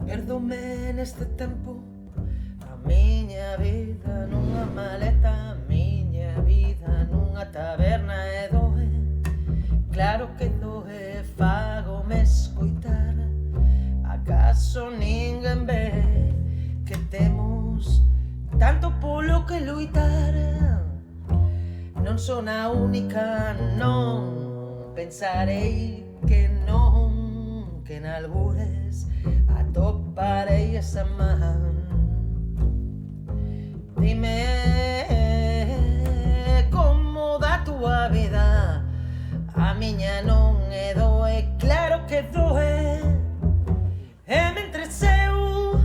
Perdome neste tempo a miña vida nunha maleta, a miña vida nunha taberna e doe. Claro que doe, fágome escoitar. Acaso ninguén ve que temos tanto polo que loitar? Non son a única, non. Pensarei que non, que nalgures atoparei esa man. Dime como da túa vida, a miña non e doe, claro que doe. E mentres eu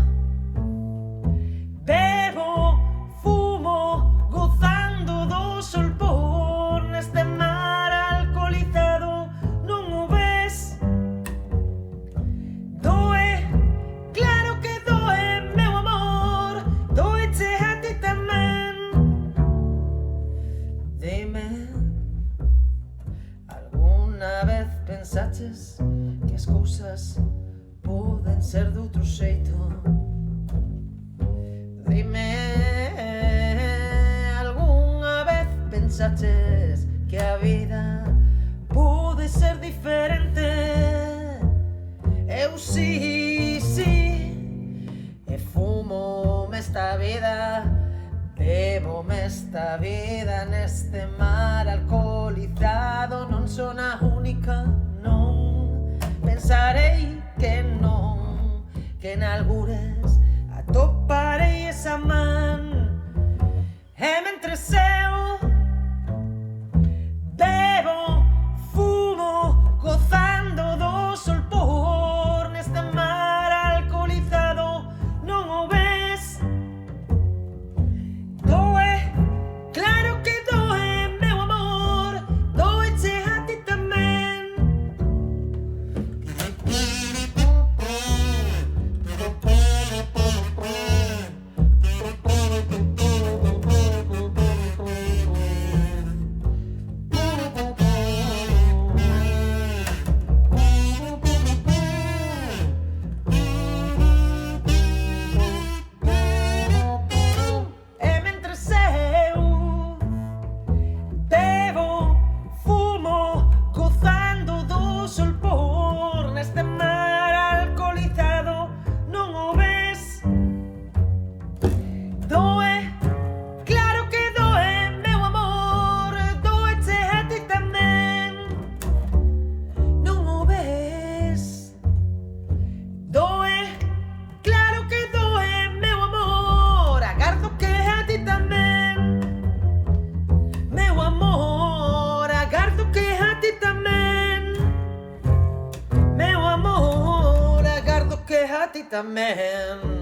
bebo, fumo, gozando do solpor neste mar alcoholizado, non o ves? Doe, claro que doe, meu amor, doeche a ti tamén. Dime, alguna vez pensaches que as cousas poden ser de outro xeito? Dime, algunha vez pensaches que a vida pode ser diferente? Eu sí, e fumo-me esta vida, bebo-me esta vida neste mar alcoholizado. Non son a única, non. Pensarei que non, que nalgures atoparei esa man. E mentres eu bebo, fumo, gozando do solpor neste mar alcoholizado, non o ves? Doe, claro que doe, meu amor, doeche a ti tamén. E mentres eu bebo, fumo, gozando do solpor neste mar alcoholizado, non o ves? Doe, claro que doe, meu amor, doeche a ti tamén. Non o ves? Doe, claro que doe, meu amor, agardo que a ti tamén. Meu amor, agardo que a ti tamén. Meu amor, agardo que a ti tamén.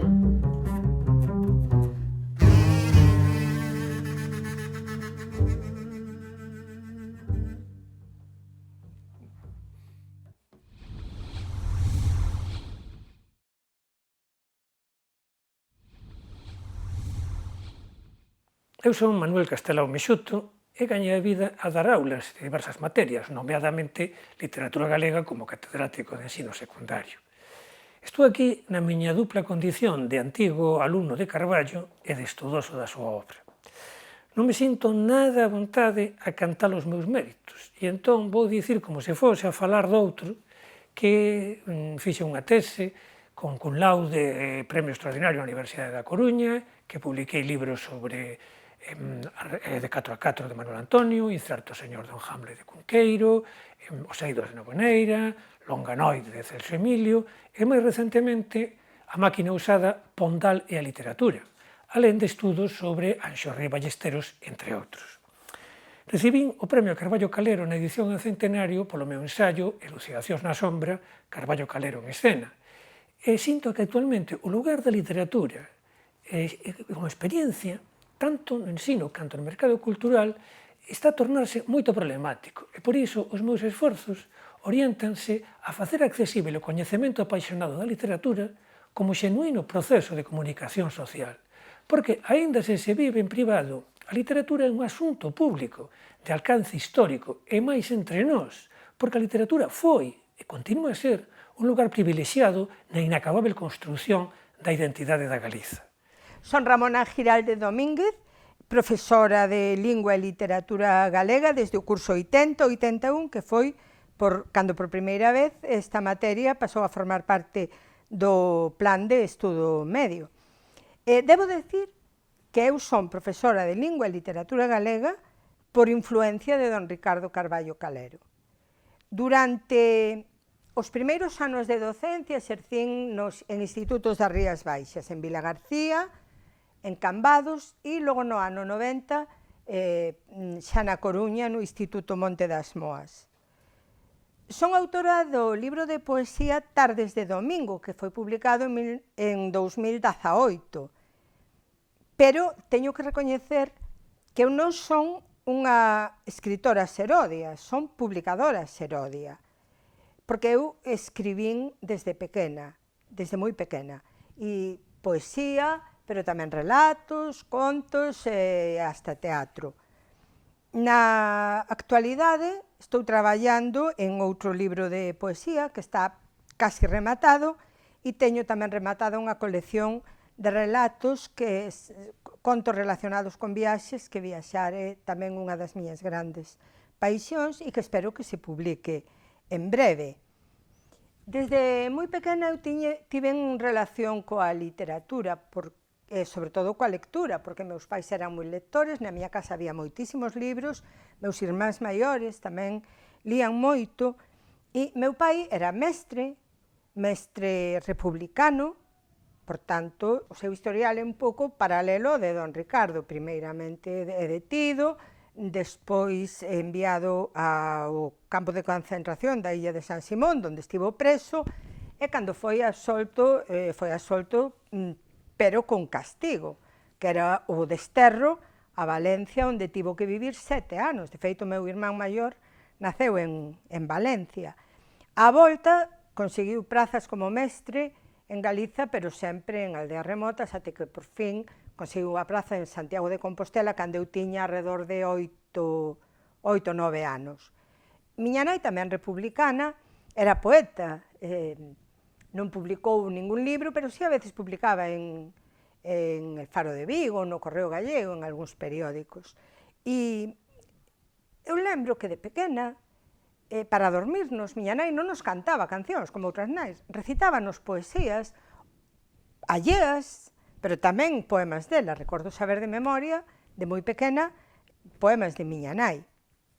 Eu son Manuel Castelao Meixuto e gañei a vida a dar aulas de diversas materias, nomeadamente literatura galega como catedrático de ensino secundario. Estou aquí na miña dupla condición de antigo alumno de Carballo e de estudoso da súa obra. Non me sinto nada a vontade a cantar os meus méritos, e entón vou dicir como se fose a falar doutro que fixe unha tese con cum laude premio extraordinario na Universidade da Coruña, que publiquei libros sobre de 4 a 4 de Manuel Antonio, Incerto Señor don Hamlet de Cunqueiro, Os eidos de Novoneira, Longanoide de Celso Emilio e, máis recentemente, A máquina usada, Pondal e a literatura, alén de estudos sobre Anxo Rei Ballesteros, entre outros. Recibín o premio Carballo Calero na edición do centenario polo meu ensaio Elucidacións na sombra, Carballo Calero en escena, e sinto que actualmente o lugar da literatura como experiencia, tanto no ensino canto no mercado cultural, está a tornarse moito problemático e por iso os meus esforzos oriéntanse a facer accesible o coñecemento apaixonado da literatura como xenuíno proceso de comunicación social, porque, aínda se vive en privado, a literatura é un asunto público de alcance histórico e máis entre nós, porque a literatura foi e continúa a ser un lugar privilexiado na inacabável construción da identidade da Galiza. Son Ramona Giralde Domínguez, profesora de Lingua e Literatura Galega desde o curso 80-81, que foi cando por primeira vez esta materia pasou a formar parte do plan de estudo medio. Debo decir que eu son profesora de Lingua e Literatura Galega por influencia de don Ricardo Carballo Calero. Durante os primeiros anos de docencia exercín en institutos das Rías Baixas, en Vilagarcía, en Cambados e logo no ano 90 xa na Coruña no Instituto Monte das Moas. Son autora do libro de poesía Tardes de Domingo, que foi publicado en 2018, pero teño que recoñecer que eu non son unha escritora serodia, son publicadora serodia, porque eu escribín desde pequena, desde moi pequena, e poesía, pero tamén relatos, contos e hasta teatro. Na actualidade estou traballando en outro libro de poesía que está casi rematado e teño tamén rematada unha colección de relatos, contos relacionados con viaxes, que viaxar é tamén unha das miñas grandes paixóns e que espero que se publique en breve. Desde moi pequena eu tiven relación coa literatura, sobre todo coa lectura, porque meus pais eran moi lectores, na miña casa había moitísimos libros, meus irmáns maiores tamén lían moito, e meu pai era mestre republicano, por tanto, o seu historial é un pouco paralelo de don Ricardo, primeiramente detido, despois enviado ao campo de concentración da illa de San Simón, onde estivo preso, e cando foi absolto, pero con castigo, que era o desterro a Valencia, onde tivo que vivir 7 anos. De feito, o meu irmán maior naceu en Valencia. Á volta, conseguiu prazas como mestre en Galiza, pero sempre en aldeas remotas, até que por fin conseguiu a praza en Santiago de Compostela, cando eu tiña alrededor de 8-9 anos. Miña nai, tamén republicana, era poeta, non publicou ningún libro, pero sí a veces publicaba en El Faro de Vigo, no Correo Gallego, en algúns periódicos. E eu lembro que de pequena, para dormirnos, miña nai non nos cantaba cancións como outras nais, recitábanos poesías alleas, pero tamén poemas dela. Recordo saber de memoria, de moi pequena, poemas de miña nai.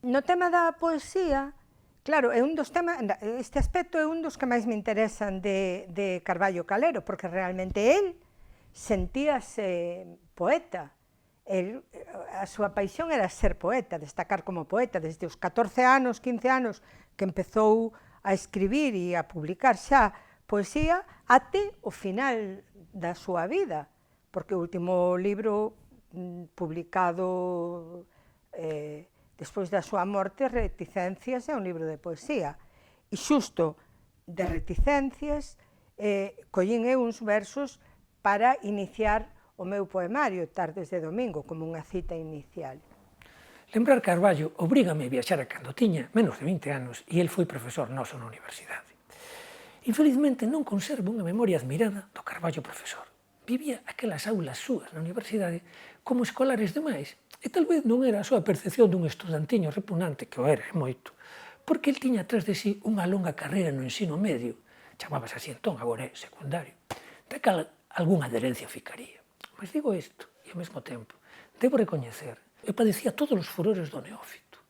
No tema da poesía, claro, este aspecto é un dos que máis me interesan de Carballo Calero, porque realmente él sentíase poeta. A súa paixón era ser poeta, destacar como poeta. Desde os 14 anos, 15 anos, que empezou a escribir e a publicar xa poesía, até o final da súa vida, porque o último libro publicado despois da súa morte, Reticencias, é un libro de poesía. E xusto de Reticencias collín eu uns versos para iniciar o meu poemario, Tardes de Domingo, como unha cita inicial. Lembrar Carballo obrígame a viaxar a cando tiña menos de 20 anos e el foi profesor noso na universidade. Infelizmente non conservo unha memoria admirada do Carballo profesor. Vivía aquelas aulas súas na universidade como escolares demais, e tal vez non era a súa percepción dun estudantiño repugnante, que o era moito, porque el tiña atrás de sí unha longa carreira no ensino medio, chamábase así entón, agora é secundario, da cal algunha adherencia ficaría. Mas digo isto, e ao mesmo tempo, debo recoñecer, eu padecía todos os furores do neófito,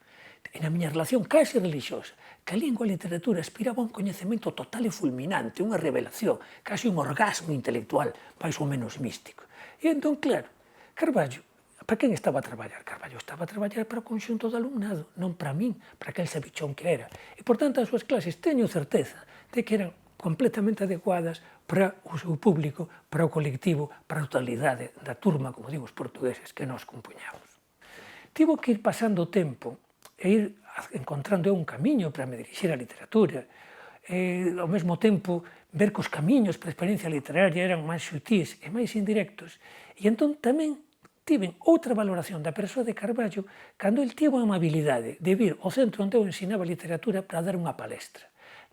e na miña relación case religiosa, que a lingua e a literatura aspiraba a un coñecemento total e fulminante, unha revelación, case un orgasmo intelectual, máis ou menos místico. E entón, claro, Carballo, para quen estaba a traballar? Carballo estaba a traballar para o conxunto do alumnado, non para min, para aquel sabichón que era. E, por tanto, as súas clases teño certeza de que eran completamente adecuadas para o seu público, para o colectivo, para a totalidade da turma, como digo os portugueses, que nos compuñamos. Tivo que ir pasando o tempo e ir encontrando un camiño para me dirixir á literatura, ao mesmo tempo ver que os camiños para a experiencia literaria eran máis xutís e máis indirectos, e entón tamén tiven outra valoración da persoa de Carballo cando el tivo a amabilidade de vir ao centro onde eu ensinaba literatura para dar unha palestra.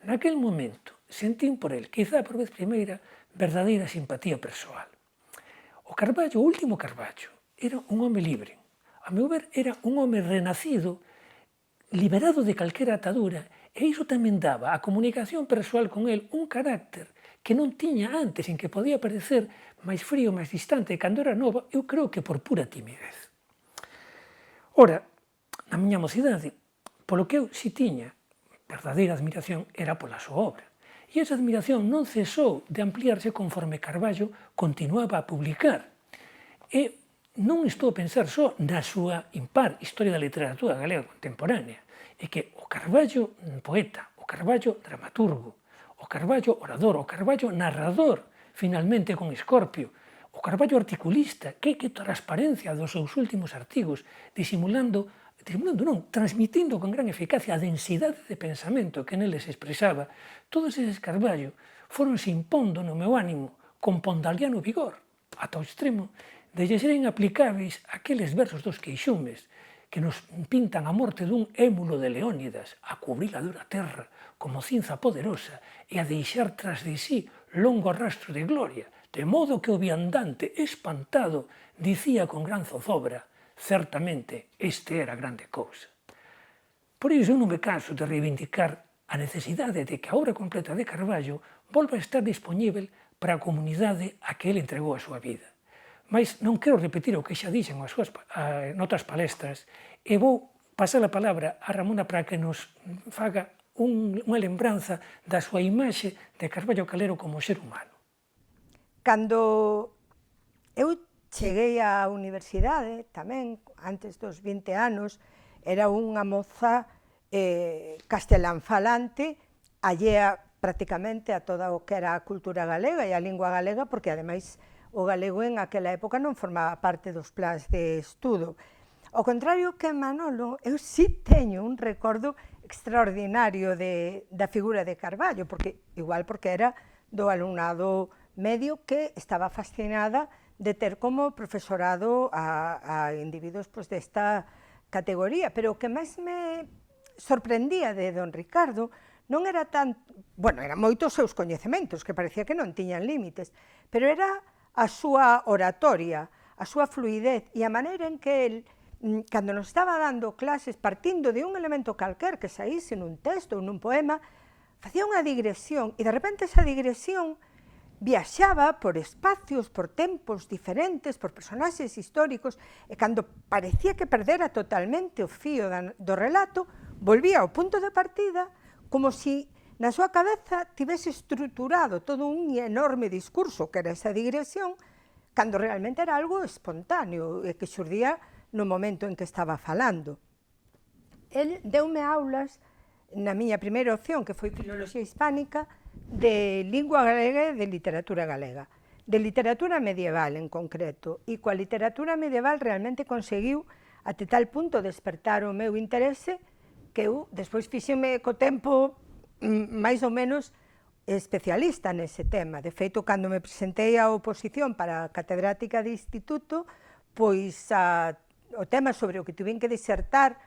Naquel momento, sentín por el, quizá por vez primeira, verdadeira simpatía persoal. O Carballo, o último Carballo, era un home libre. A meu ver, era un home renacido, liberado de calquera atadura, e iso tamén daba a comunicación persoal con el un carácter que non tiña antes, en que podía parecer máis frío, máis distante, e cando era nova, eu creo que por pura timidez. Ora, na miña mocidade, polo que eu si tiña verdadeira admiración era pola súa obra. E esa admiración non cesou de ampliarse conforme Carballo continuaba a publicar. E non estou a pensar só na súa impar Historia da literatura galega contemporánea, é que o Carballo poeta, o Carballo dramaturgo, o Carballo orador, o Carballo narrador, finalmente con Escorpio, o Carballo articulista, que transparencia dos seus últimos artigos, transmitindo con gran eficacia a densidade de pensamento que neles expresaba, todos eses Carballo foronse impondo no meu ánimo con pondaliano vigor, ata o extremo de lle seren aplicáveis aqueles versos dos Queixumes que nos pintan a morte dun émulo de Leónidas a cubrir a dura terra como cinza poderosa e a deixar tras de sí longo rastro de gloria, de modo que o viandante espantado dicía con gran zozobra: certamente este era grande cousa. Por iso eu non me canso de reivindicar a necesidade de que a obra completa de Carballo volva a estar dispoñível para a comunidade a que ele entregou a súa vida. Mas non quero repetir o que xa dixen noutras palestras e vou pasar a palabra a Ramona para que nos faga unha lembranza da súa imaxe de Carballo Calero como ser humano. Cando eu cheguei á universidade, tamén, antes dos 20 anos, era unha moza castelán falante, allea prácticamente a toda o que era a cultura galega e a lingua galega, porque ademais o galego en aquela época non formaba parte dos plans de estudo. Ao contrario que Manolo, eu sí teño un recordo extraordinario da figura de Carballo, porque era do alumnado medio que estaba fascinada de ter como profesorado a individuos desta categoría, pero o que máis me sorprendía de don Ricardo non era tan... Bueno, eran moitos seus coñecementos, que parecía que non tiñan límites, pero era a súa oratoria, a súa fluidez e a maneira en que el, cando nos estaba dando clases, partindo de un elemento calquer que saíse nun texto ou nun poema, facía unha digresión e de repente esa digresión viaxaba por espacios, por tempos diferentes, por personaxes históricos, e cando parecía que perdera totalmente o fío do relato, volvía ao punto de partida como si na súa cabeza tivese estruturado todo un enorme discurso que era esa digresión, cando realmente era algo espontáneo e que xurdía no momento en que estaba falando. El deume aulas na miña primeira opción, que foi Filoloxía Hispánica, de lingua galega e de literatura galega, de literatura medieval en concreto, e coa literatura medieval realmente conseguiu até tal punto despertar o meu interese que eu despois fixeme co tempo máis ou menos especialista nese tema. De feito, cando me presentei á oposición para a catedrática de instituto, pois o tema sobre o que tuven que disertar,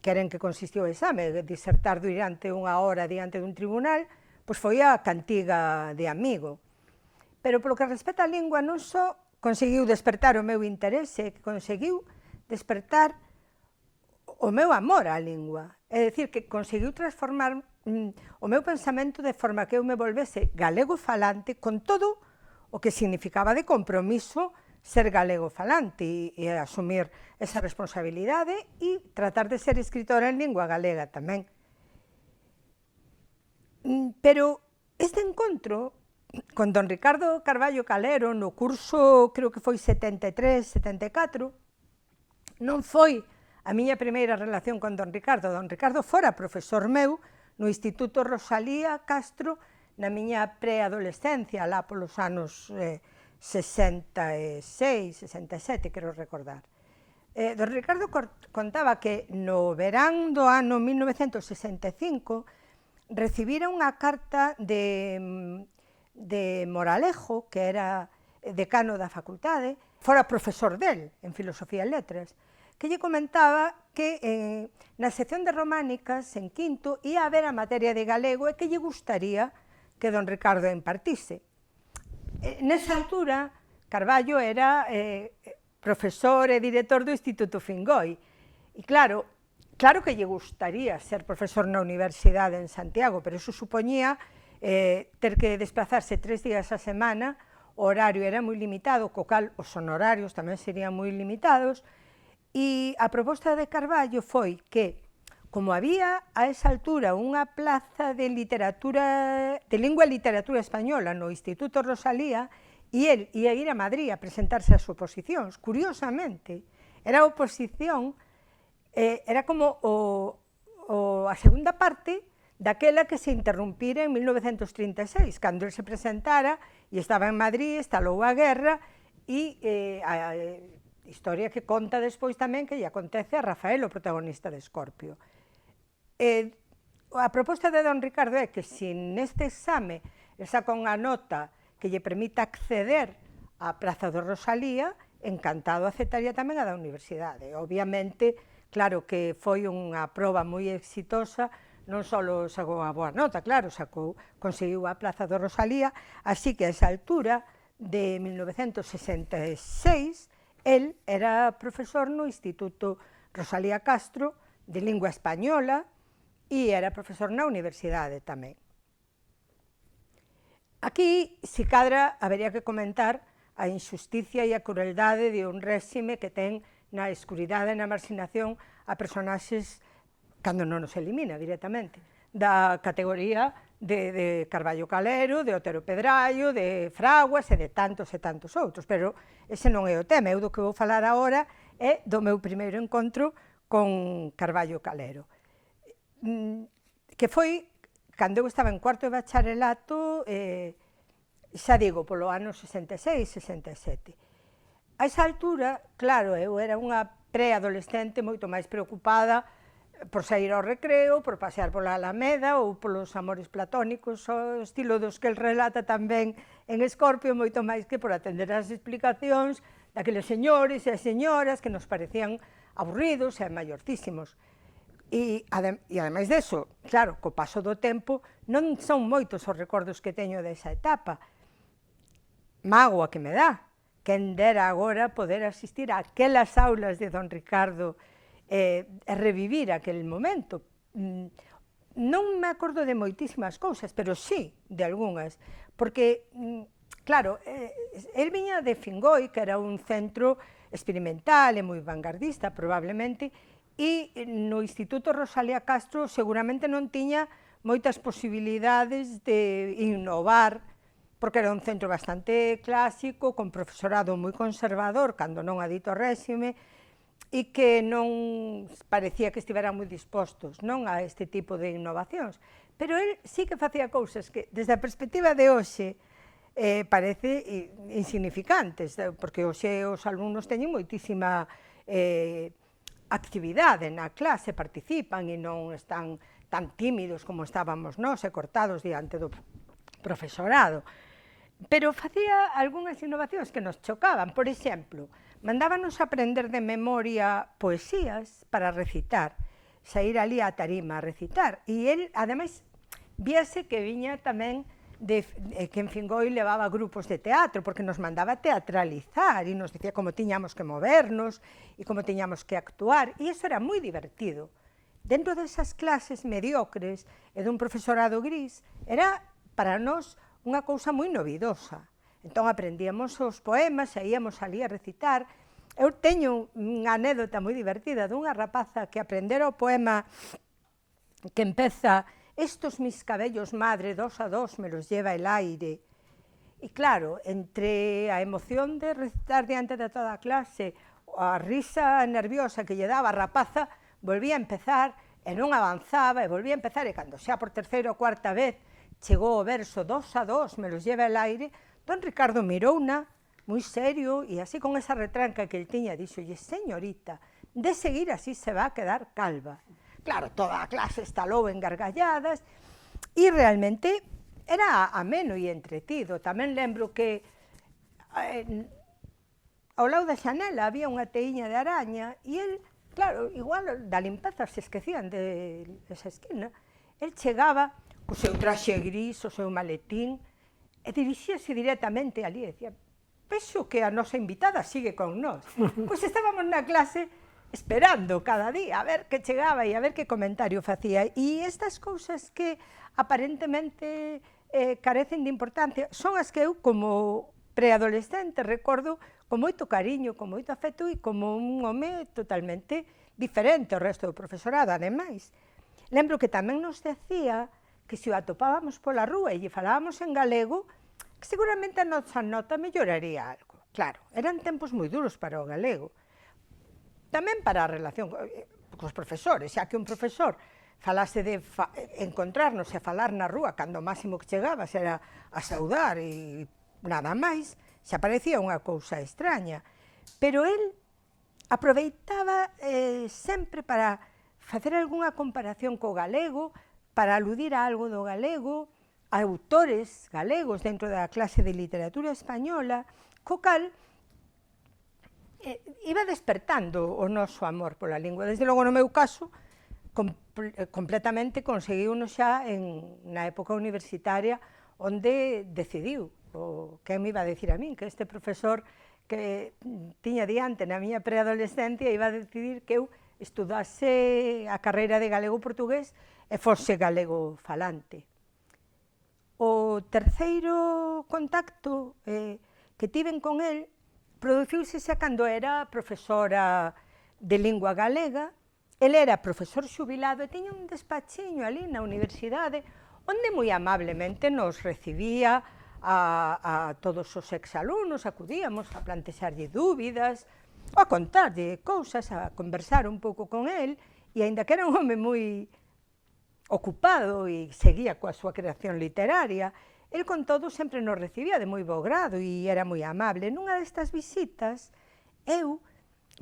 que era en que consistiu o exame, disertar durante unha hora diante dun tribunal, pois foi a cantiga de Amigo. Pero polo que respecta á lingua, non só conseguiu despertar o meu interese, que conseguiu despertar o meu amor á lingua. É dicir, que conseguiu transformar o meu pensamento de forma que eu me volvese galego falante con todo o que significaba de compromiso ser galego falante e asumir esa responsabilidade e tratar de ser escritora en lingua galega tamén. Pero este encontro con don Ricardo Carballo Calero no curso, creo que foi 73-74, non foi a miña primeira relación con don Ricardo. Don Ricardo fora profesor meu no Instituto Rosalía Castro na miña preadolescencia, lá polos anos 66, 67, quero recordar. Don Ricardo contaba que no verán do ano 1965 recibira unha carta de Moralejo, que era decano da facultade, fora profesor del en Filosofía e Letras, que lle comentaba que na sección de románicas, en quinto, ia haber a materia de galego e que lle gustaría que don Ricardo impartise. Nesa altura, Carballo era profesor e director do Instituto Fingoi. E claro que lle gustaría ser profesor na Universidade en Santiago, pero eso supoñía ter que desplazarse 3 días a semana, o horario era moi limitado, co cal os honorarios tamén serían moi limitados, e a proposta de Carballo foi que, como había a esa altura unha plaza de lingua e literatura española no Instituto Rosalía, e el ia ir a Madrid a presentarse ás oposicións. Curiosamente, era a oposición, era como a segunda parte daquela que se interrumpira en 1936, cando el se presentara e estaba en Madrid, estalou a guerra, e a historia que conta despois tamén que lle acontece a Rafael, o protagonista de Escorpio. A proposta de don Ricardo é que se neste exame el saca unha nota que lle permita acceder á Praza do Rosalía, encantado aceptaría tamén a da Universidade. Obviamente, claro que foi unha proba moi exitosa, non só sacou a boa nota, claro, conseguiu a Praza do Rosalía, así que a esa altura de 1966, el era profesor no Instituto Rosalía Castro de Lingua Española, e era profesor na Universidade tamén. Aquí, si cadra, habería que comentar a injusticia e a crueldade de un réxime que ten na escuridade e na marxinación a personaxes, cando non nos elimina directamente, da categoría de Carballo Calero, de Otero Pedrallo, de Fraguas e de tantos outros, pero ese non é o tema. Eu do que vou falar agora é do meu primeiro encontro con Carballo Calero, que foi cando eu estaba en cuarto de bacharelato, xa digo, polo ano 66-67. A esa altura, claro, eu era unha preadolescente moito máis preocupada por sair ao recreo, por pasear pola Alameda ou polos amores platónicos, o estilo dos que el relata tamén en Escorpio, moito máis que por atender as explicacións daqueles señores e as señoras que nos parecían aburridos e maiorcísimos. E ademais deso, claro, co paso do tempo, non son moitos os recordos que teño desa etapa. Mágoa que me dá, quen dera agora poder asistir a aquelas aulas de don Ricardo e revivir aquel momento. Non me acordo de moitísimas cousas, pero sí de algunhas, porque, claro, el viña de Fingoi, que era un centro experimental e moi vanguardista, probablemente, e no Instituto Rosalía Castro seguramente non tiña moitas posibilidades de innovar, porque era un centro bastante clásico, con profesorado moi conservador, cando non adito réxime, e que non parecía que estiveran moi dispostos non a este tipo de innovacións. Pero el sí que facía cousas que, desde a perspectiva de hoxe, parece insignificantes, porque hoxe os alumnos teñen moitísima actividade na clase, participan e non están tan tímidos como estábamos nós e cortados diante do profesorado. Pero facía algunhas innovacións que nos chocaban. Por exemplo, mandábanos aprender de memoria poesías para recitar, sair ali á tarima a recitar. E el, ademais, víase que viña tamén que en Fingoi levaba grupos de teatro, porque nos mandaba teatralizar e nos dicía como tiñamos que movernos e como tiñamos que actuar, e iso era moi divertido. Dentro desas clases mediocres e dun profesorado gris, era para nós unha cousa moi novidosa. Entón aprendíamos os poemas e íamos ali a recitar. Eu teño unha anécdota moi divertida dunha rapaza que aprendera o poema que empeza «Estos mis cabellos, madre, 2 a 2 me los lleva el aire». E claro, entre a emoción de recitar diante de toda a clase, a risa nerviosa que lle daba a rapaza, volvía a empezar e non avanzaba e volvía a empezar, e cando xa por terceira ou cuarta vez chegou o verso 2 a 2 me los lleva el aire, don Ricardo mirouna moi serio e así con esa retranca que el tiña, dixolle: «Señorita, de seguir así se va a quedar calva». Claro, toda a clase estalou en gargalladas e realmente era ameno e entretido. Tamén lembro que ao lado da xanela había unha teíña de araña e el, claro, igual da limpeza se esquecían de esa esquina, el chegaba co seu traxe gris, o seu maletín, e dirixíase directamente ali, e dicía, penso que a nosa invitada sigue con nós. Pois estábamos na clase esperando cada día a ver que chegaba e a ver que comentario facía. E estas cousas que aparentemente carecen de importancia son as que eu, como preadolescente, recordo con moito cariño, con moito afecto e como un home totalmente diferente ao resto do profesorado. Ademais, lembro que tamén nos decía que se o atopábamos pola rúa e lle falábamos en galego, que seguramente a nosa nota melloraría algo. Claro, eran tempos moi duros para o galego. Tamén para a relación cos profesores, xa que un profesor falase de encontrarnos e falar na rúa cando o máximo que chegabas era a saudar e nada máis, xa parecía unha cousa extraña. Pero el aproveitaba sempre para facer algunha comparación co galego, para aludir a algo do galego, a autores galegos dentro da clase de literatura española, co cal iba despertando o noso amor pola lingua. Desde logo, no meu caso, completamente conseguiuno xa na época universitaria, onde decidiu, que me iba a decir a min, que este profesor que tiña diante na miña preadolescencia iba a decidir que eu estudase a carreira de galego-portugués e fose galego falante. O terceiro contacto que tiven con el produciuse xa cando era profesora de lingua galega. El era profesor xubilado e tiña un despachiño ali na universidade onde moi amablemente nos recibía a todos os exalumnos, acudíamos a plantexarlle dúbidas, a contarlle cousas, a conversar un pouco con el, e aínda que era un home moi ocupado e seguía coa súa creación literaria, el con todo sempre nos recibía de moi bo grado e era moi amable. Nunha destas visitas, eu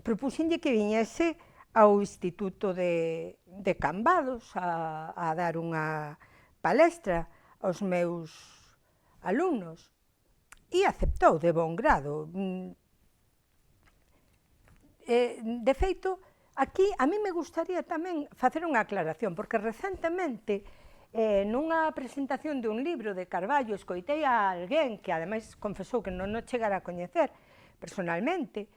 propuxenlle que viñese ao Instituto de Cambados a dar unha palestra aos meus alumnos e aceptou de bon grado. De feito, aquí a mí me gustaría tamén facer unha aclaración, porque recentemente nunha presentación de un libro de Carballo escoitei a alguén que ademais confesou que non o chegara a coñecer personalmente,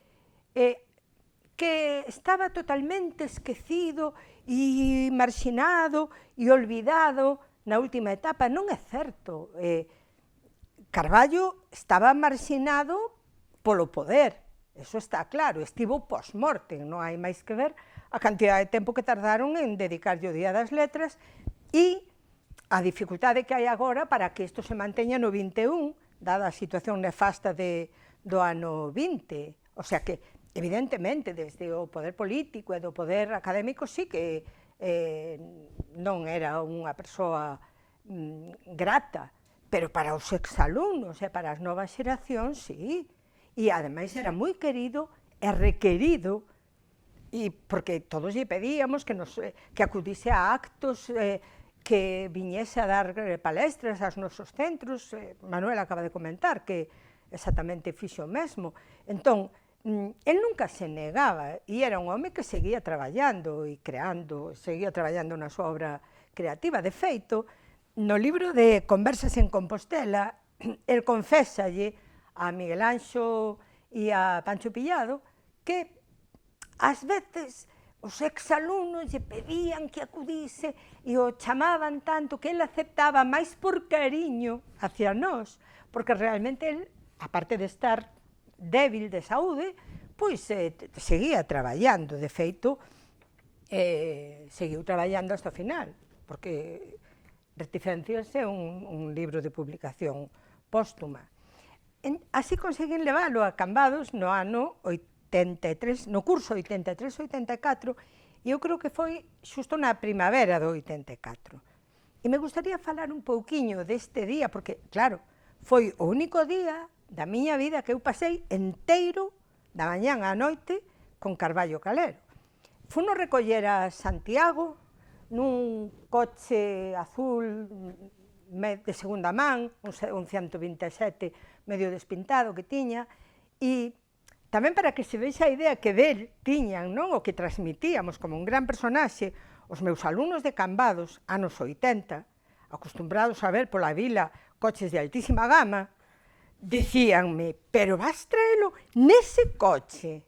que estaba totalmente esquecido e marxinado e olvidado na última etapa. Non é certo. Carballo estaba marxinado polo poder. Eso está claro, estivo post-mortem, non hai máis que ver a cantidad de tempo que tardaron en dedicarlle o Día das Letras e a dificultade que hai agora para que isto se manteña no 21, dada a situación nefasta do ano 20. O sea que, evidentemente, desde o poder político e do poder académico sí que non era unha persoa grata, pero para os exalumnos e para as novas xeracións, sí. E, ademais, era moi querido e requerido, e porque todos lle pedíamos que acudise a actos, que viñese a dar palestras aos nosos centros. Manuel acaba de comentar que exactamente fixo o mesmo. Entón, el nunca se negaba e era un home que seguía traballando e creando, seguía traballando na súa obra creativa. De feito, no libro de Conversas en Compostela, el confésalle a Miguel Anxo e a Pancho Pillado que ás veces os exalumnos lle pedían que acudise e o chamaban tanto que el aceptaba máis por cariño hacia nós, porque realmente el, aparte de estar débil de saúde, pois seguía traballando. De feito, seguiu traballando hasta o final, porque Reticencias é un libro de publicación póstuma. Así conseguín leválo a Cambados no ano 83, no curso 83-84, e eu creo que foi xusto na primavera do 84. E me gustaría falar un pouquiño deste día, porque, claro, foi o único día da miña vida que eu pasei enteiro, da mañán á noite, con Carballo Calero. Funo recoller a Santiago nun coche azul de segunda man, un 127 medio despintado que tiña, e tamén para que se vexa a idea que del tiñan, non, o que transmitíamos como un gran personaxe, os meus alumnos de Cambados, anos 80, acostumbrados a ver pola vila coches de altísima gama, dicíanme, pero vas traelo nese coche,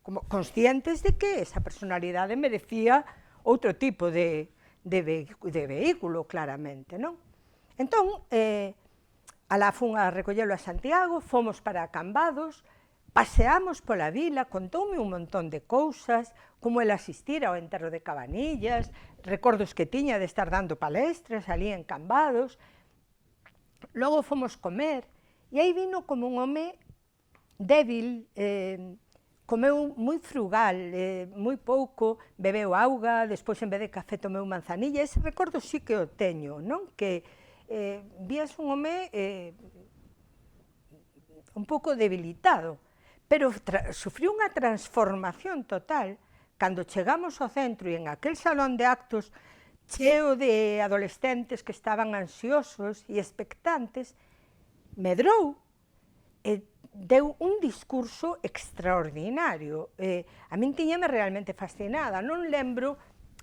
como conscientes de que esa personalidade merecía outro tipo de vehículo, claramente, non? Entón, alá fun a recollelo a Santiago, fomos para Cambados, paseamos pola vila, contoume un montón de cousas, como el asistir ao enterro de Cabanillas, recordos que tiña de estar dando palestras ali en Cambados. Logo fomos comer, e aí vino como un home débil, comeu moi frugal, moi pouco, bebeu auga, despois en vez de café tomeu manzanilla, ese recordo sí que o teño, non? Que vías un home un pouco debilitado, pero sufriu unha transformación total cando chegamos ao centro e en aquel salón de actos cheo de adolescentes que estaban ansiosos e expectantes, medrou e deu un discurso extraordinario. A min tiñame realmente fascinada, non lembro,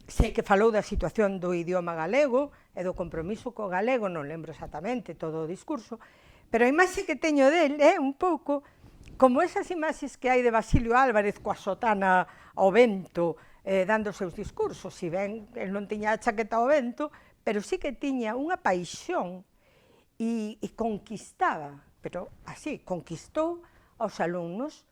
sei que falou da situación do idioma galego e do compromiso co galego, non lembro exactamente todo o discurso, pero a imaxe que teño del é un pouco como esas imaxes que hai de Basilio Álvarez coa sotana ao vento, dando os seus discursos, si ben el non tiña a chaqueta ao vento, pero sí que tiña unha paixón e conquistaba, pero así, conquistou aos alumnos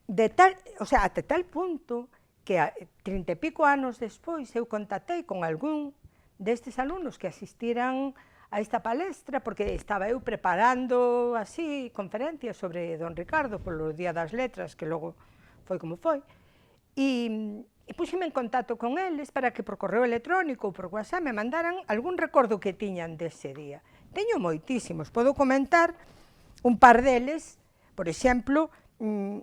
de tal, o sea, até tal punto que 30 e pico anos despois eu contactei con algún destes alumnos que asistiran a esta palestra, porque estaba eu preparando así conferencias sobre don Ricardo polo Día das Letras, que logo foi como foi, e puxeme en contacto con eles para que por correo electrónico ou por WhatsApp me mandaran algún recordo que tiñan dese día. Teño moitísimos, podo comentar un par deles, por exemplo,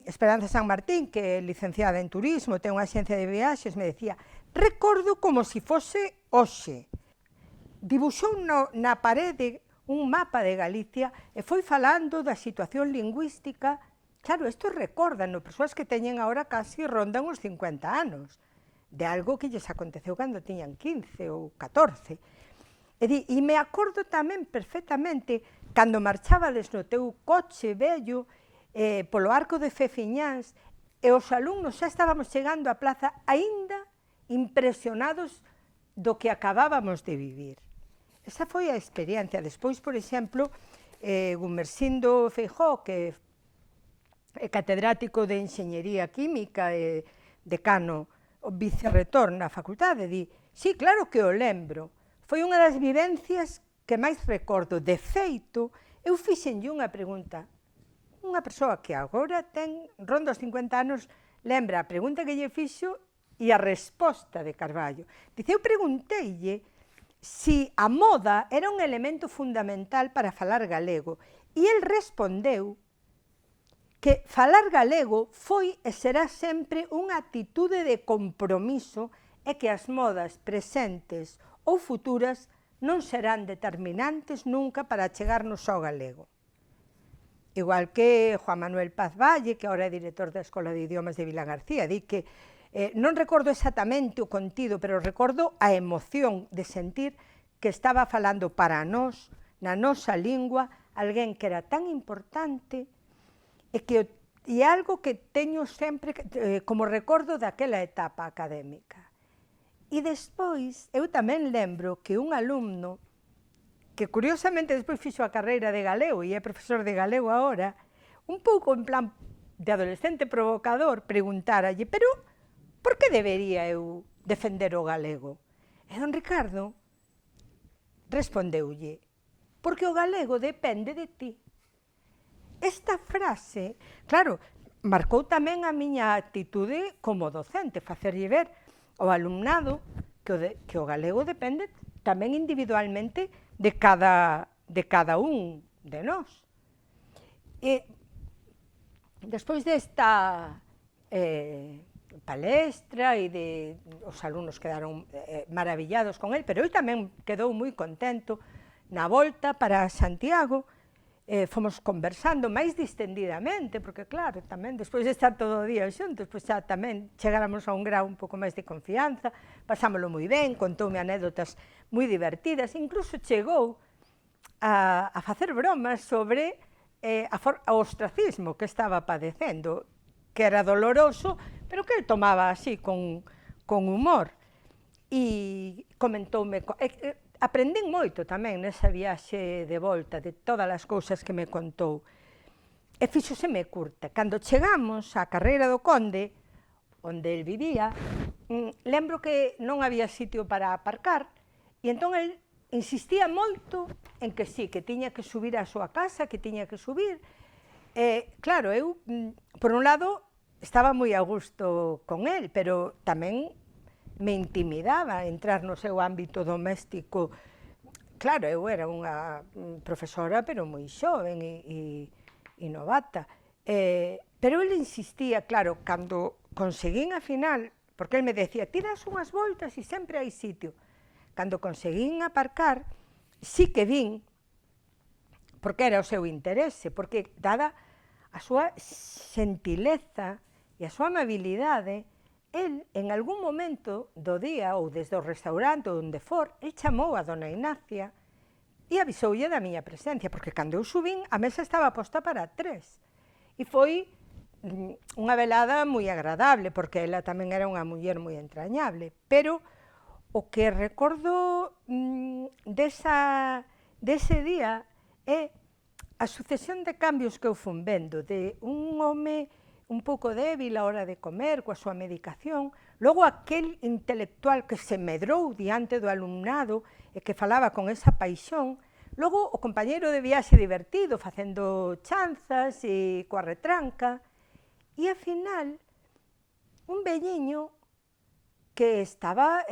Esperanza San Martín, que é licenciada en turismo, ten unha axencia de viaxes, me decía, recordo como se fose hoxe. Dibuxou na parede un mapa de Galicia e foi falando da situación lingüística. Claro, isto recordan, persoas que teñen agora casi rondan os 50 anos, de algo que lles aconteceu cando tiñan 15 ou 14. E me acordo tamén perfectamente cando marchabades no teu coche vello polo arco de Fefiñáns e os alumnos xa estábamos chegando á plaza aínda impresionados do que acabábamos de vivir. Esa foi a experiencia. Despois, por exemplo, Gumersindo Feijóo, que é catedrático de Enxeñería Química e decano o vicerrector na facultade, di, sí, claro que o lembro, foi unha das vivencias que máis recordo. De feito, eu fixenlle unha pregunta. Unha persoa que agora ten ronda os 50 anos lembra a pregunta que lle fixo e a resposta de Carballo. Dice, eu pregunteille si a moda era un elemento fundamental para falar galego e el respondeu que falar galego foi e será sempre unha actitude de compromiso e que as modas presentes ou futuras non serán determinantes nunca para chegarnos ao galego. Igual que Juan Manuel Paz Valle, que agora é director da Escola de Idiomas de Vilagarcía, di que non recordo exactamente o contido, pero recordo a emoción de sentir que estaba falando para nós, na nosa lingua, alguén que era tan importante e algo que teño sempre como recordo daquela etapa académica. E despois, eu tamén lembro que un alumno, que curiosamente despois fixo a carreira de galego e é profesor de galego agora, un pouco en plan de adolescente provocador, preguntáralle, pero por que debería eu defender o galego? E don Ricardo respondeulle, porque o galego depende de ti. Esta frase, claro, marcou tamén a miña actitude como docente, facerlle ver ao alumnado que o galego depende tamén individualmente de cada un de nós. E despois desta palestra e os alumnos quedaron maravillados con el, pero eu tamén quedou moi contento. Na volta para Santiago fomos conversando máis distendidamente, porque claro, tamén, despois de estar todo o día xuntos, pois xa tamén chegáramos a un grau un pouco máis de confianza, pasámoslo moi ben, contoume anécdotas moi divertidas, incluso chegou a facer bromas sobre o ostracismo que estaba padecendo, que era doloroso, pero que ele tomaba así, con humor. E comentoume, aprendín moito tamén nesa viaxe de volta, de todas as cousas que me contou. E fíxoseme curta. Cando chegamos á Carreira do Conde, onde el vivía, lembro que non había sitio para aparcar, e entón el insistía moito en que sí, que tiña que subir á súa casa, que tiña que subir. Claro, eu, por un lado, estaba moi a gusto con el, pero tamén me intimidaba entrar no seu ámbito doméstico. Claro, eu era unha profesora, pero moi xoven e novata. Pero ele insistía, claro, cando conseguín a final, porque ele me decía, ti das unhas voltas e sempre hai sitio. Cando conseguín aparcar, sí que vin, porque era o seu interese, porque dada a súa xentileza e a súa amabilidade, el, en algún momento do día, ou desde o restaurante, ou onde for, el chamou a dona Ignacia e avisoulle da miña presencia, porque cando eu subín, a mesa estaba posta para 3. E foi unha velada moi agradable, porque ela tamén era unha muller moi entrañable. Pero o que recordo dese día é a sucesión de cambios que eu fun vendo, de un home un pouco débil a hora de comer, coa súa medicación, logo aquel intelectual que se medrou diante do alumnado e que falaba con esa paixón, logo o compañeiro de viaxe divertido, facendo chanzas e coa retranca, e, ao final, un velliño que estaba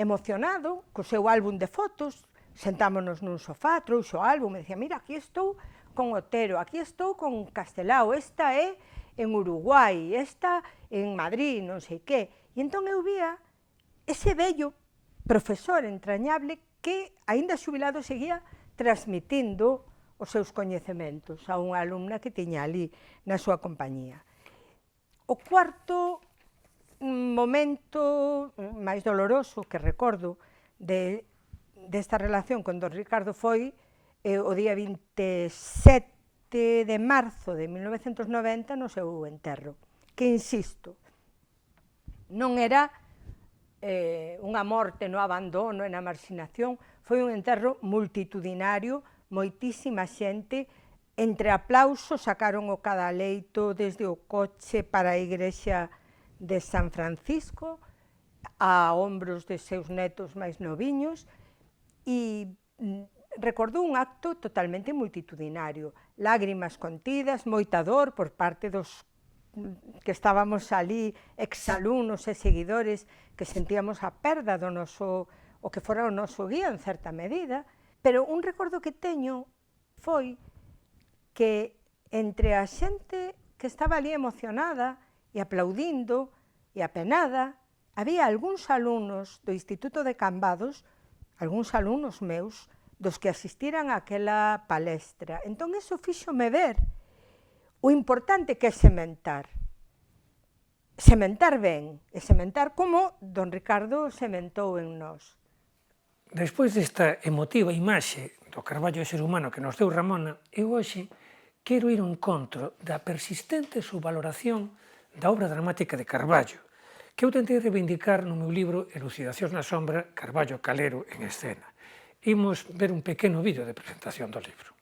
emocionado co seu álbum de fotos, sentámonos nun sofá, trouxo o álbum, e dicía, mira, aquí estou con Otero, aquí estou con Castelao, esta é en Uruguai, esta en Madrid, non sei que. E entón eu vía ese vello profesor entrañable que, aínda xubilado, seguía transmitindo os seus coñecementos a unha alumna que tiña ali na súa compañía. O cuarto momento máis doloroso que recordo desta relación con don Ricardo foi o día 27 de marzo de 1990 no seu enterro, que, insisto, non era unha morte no abandono e na marxinación, foi un enterro multitudinario, moitísima xente, entre aplausos sacaron o cadaleito desde o coche para a igrexa de San Francisco, a ombros de seus netos máis noviños, e recordou un acto totalmente multitudinario, lágrimas contidas, moita dor por parte dos que estábamos ali, exalumnos e seguidores, que sentíamos a perda do noso, o que fora o noso guía en certa medida, pero un recordo que teño foi que entre a xente que estaba ali emocionada e aplaudindo e apenada, había algúns alumnos do Instituto de Cambados, algúns alumnos meus, dos que asistiran a aquela palestra. Entón, iso fíxome ver o importante que é sementar. Sementar ben, e sementar como don Ricardo sementou en nós. Despois desta emotiva imaxe do Carballo ser humano que nos deu Ramona, eu hoxe quero ir ao encontro da persistente subvaloración da obra dramática de Carballo, que eu tentei reivindicar no meu libro Elucidacións na sombra, Carballo Calero en escena. Imos ver un pequeno vídeo de presentación do libro.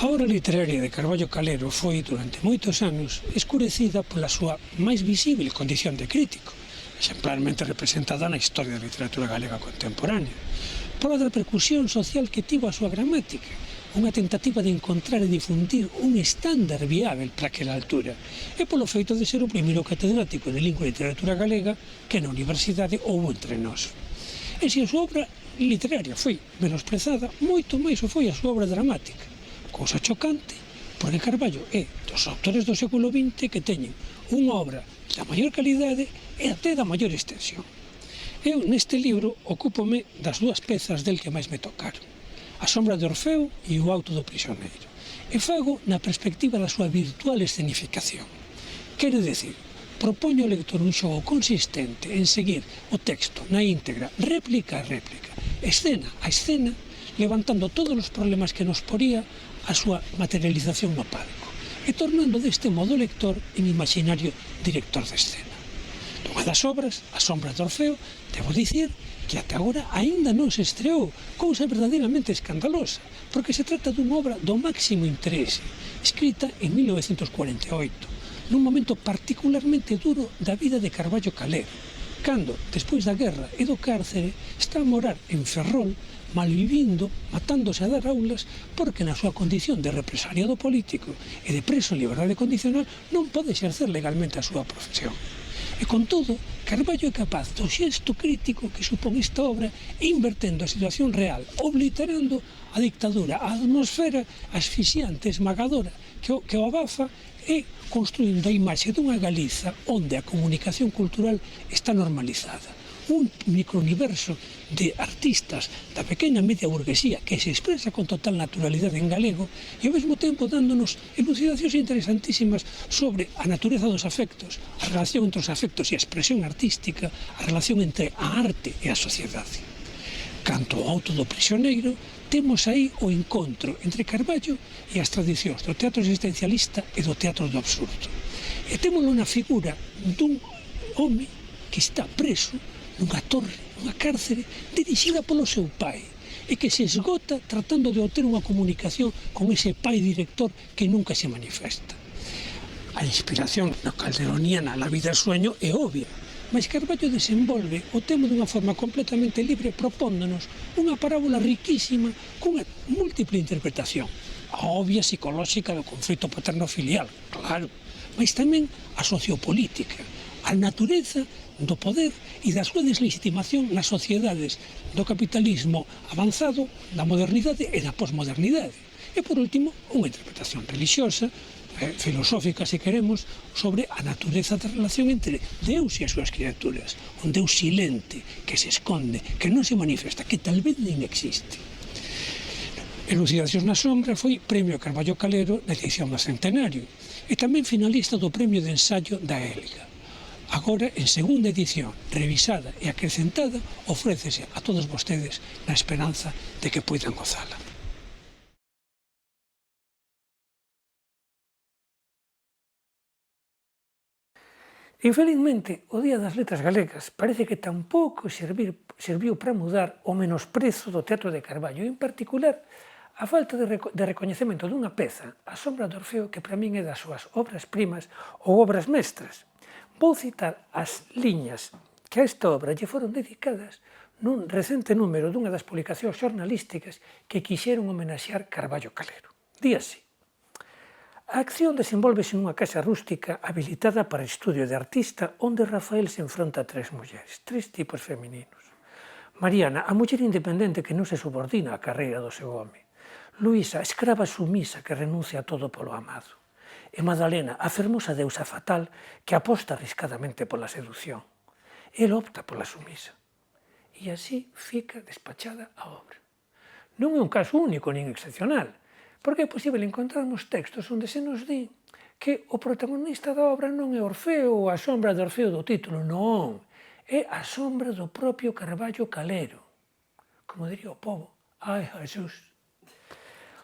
A obra literaria de Carballo Calero foi, durante moitos anos, escurecida pola súa máis visível condición de crítico, exemplarmente representada na historia da literatura galega contemporánea, pola repercusión social que tivo a súa gramática, unha tentativa de encontrar e difundir un estándar viável para aquela altura, e polo feito de ser o primeiro catedrático de lingua e literatura galega que na universidade houbo entre nós. E se a súa obra literaria foi menosprezada, moito máis o foi a súa obra dramática, cousa chocante, porque Carballo é dos autores do século XX que teñen unha obra da maior calidade e até da maior extensión. Eu, neste libro, ocúpome das dúas pezas del que máis me tocaron, A sombra de Orfeo e O auto do prisioneiro, e fago na perspectiva da súa virtual escenificación. Quero dicir, propoño ao lector un xogo consistente en seguir o texto na íntegra, réplica a réplica, escena a escena, levantando todos os problemas que nos poría a súa materialización no palco, e tornando deste modo o lector en imaginario director de escena. Dunha das obras, A sombra de Orfeo, debo dicir que até agora aínda non se estreou, cousa verdadeiramente escandalosa, porque se trata dunha obra do máximo interese, escrita en 1948, nun momento particularmente duro da vida de Carballo Calero, cando, despois da guerra e do cárcere, está a morar en Ferrol, malvivindo, matándose a dar aulas, porque na súa condición de represaliado político e de preso en liberdade condicional non pode exercer legalmente a súa profesión. E con todo, Carballo é capaz do xesto crítico que supón esta obra, invertendo a situación real, obliterando a dictadura, a atmosfera asfixiante, esmagadora que o abafa, e construindo a imaxe dunha Galiza onde a comunicación cultural está normalizada. Un microuniverso de artistas da pequena media burguesía que se expresa con total naturalidade en galego e ao mesmo tempo dándonos elucidacións interesantísimas sobre a natureza dos afectos, a relación entre os afectos e a expresión artística, a relación entre a arte e a sociedade. Canto ao auto do prisioneiro, temos aí o encontro entre Carballo e as tradicións do teatro existencialista e do teatro do absurdo. E témolo na figura dun home que está preso nunha torre, nunha cárcere, dirixida polo seu pai, e que se esgota tratando de obter unha comunicación con ese pai director que nunca se manifesta. A inspiración no calderoniana La vida é sueño é obvia, mas Carballo desenvolve o tema dunha forma completamente libre, propóndonos unha parábola riquísima cunha múltiple interpretación. A obvia psicolóxica do conflito paterno-filial, claro, mas tamén a sociopolítica, a natureza do poder e da súa deslegitimación nas sociedades do capitalismo avanzado, da modernidade e da posmodernidade. E, por último, unha interpretación religiosa, filosófica, se queremos, sobre a natureza da relación entre Deus e as súas criaturas. Un Deus silente, que se esconde, que non se manifesta, que tal vez nem existe. Elucidacións na sombra foi Premio Carballo Calero na edición do centenario e tamén finalista do Premio de Ensaio da Élga. Agora, en segunda edición, revisada e acrecentada, ofrécese a todos vostedes na esperanza de que poidan gozala. Infelizmente, o Día das Letras Galegas parece que tampouco serviu para mudar o menosprezo do teatro de Carballo, en particular a falta de recoñecemento dunha peza, A sombra de Orfeo, que para min é das súas obras primas ou obras mestras. Vou citar as liñas que a esta obra lle foron dedicadas nun recente número dunha das publicacións xornalísticas que quixeron homenaxear Carballo Calero. Di así: a acción desenvolvese nunha casa rústica habilitada para estudio de artista onde Rafael se enfronta a tres mulleres, tres tipos femininos. Mariana, a muller independente que non se subordina á carreira do seu home. Luísa, a escrava sumisa que renuncia a todo polo amado. E Madalena, a fermosa deusa fatal que aposta arriscadamente pola seducción. El opta pola sumisa. E así fica despachada a obra. Non é un caso único nin excepcional, porque é posible encontrarmos textos onde se nos di que o protagonista da obra non é Orfeo ou a sombra de Orfeo do título, non, é a sombra do propio Carballo Calero. Como diría o povo, ai Jesús.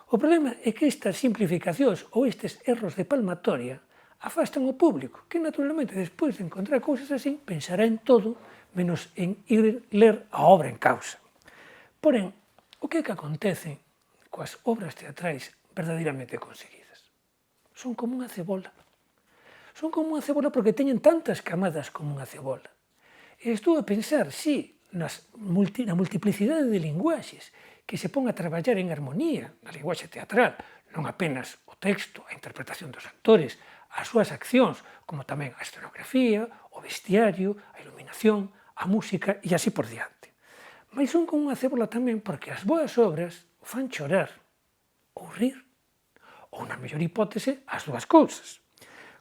O problema é que estas simplificacións ou estes erros de palmatoria afastan o público, que naturalmente despois de encontrar cousas así pensará en todo menos en ir ler a obra en causa. Porén, o que é que acontece coas obras teatrais verdadeiramente conseguidas? Son como unha cebola. Son como unha cebola porque teñen tantas camadas como unha cebola. E estou a pensar, sí, na multiplicidade de linguaxes que se pon a traballar en armonía na linguaxe teatral, non apenas o texto, a interpretación dos actores, as súas accións, como tamén a escenografía, o vestiario, a iluminación, a música e así por diante. Mas son como unha cebola tamén porque as boas obras fan chorar ou rir, ou na mellor hipótese, as dúas cousas.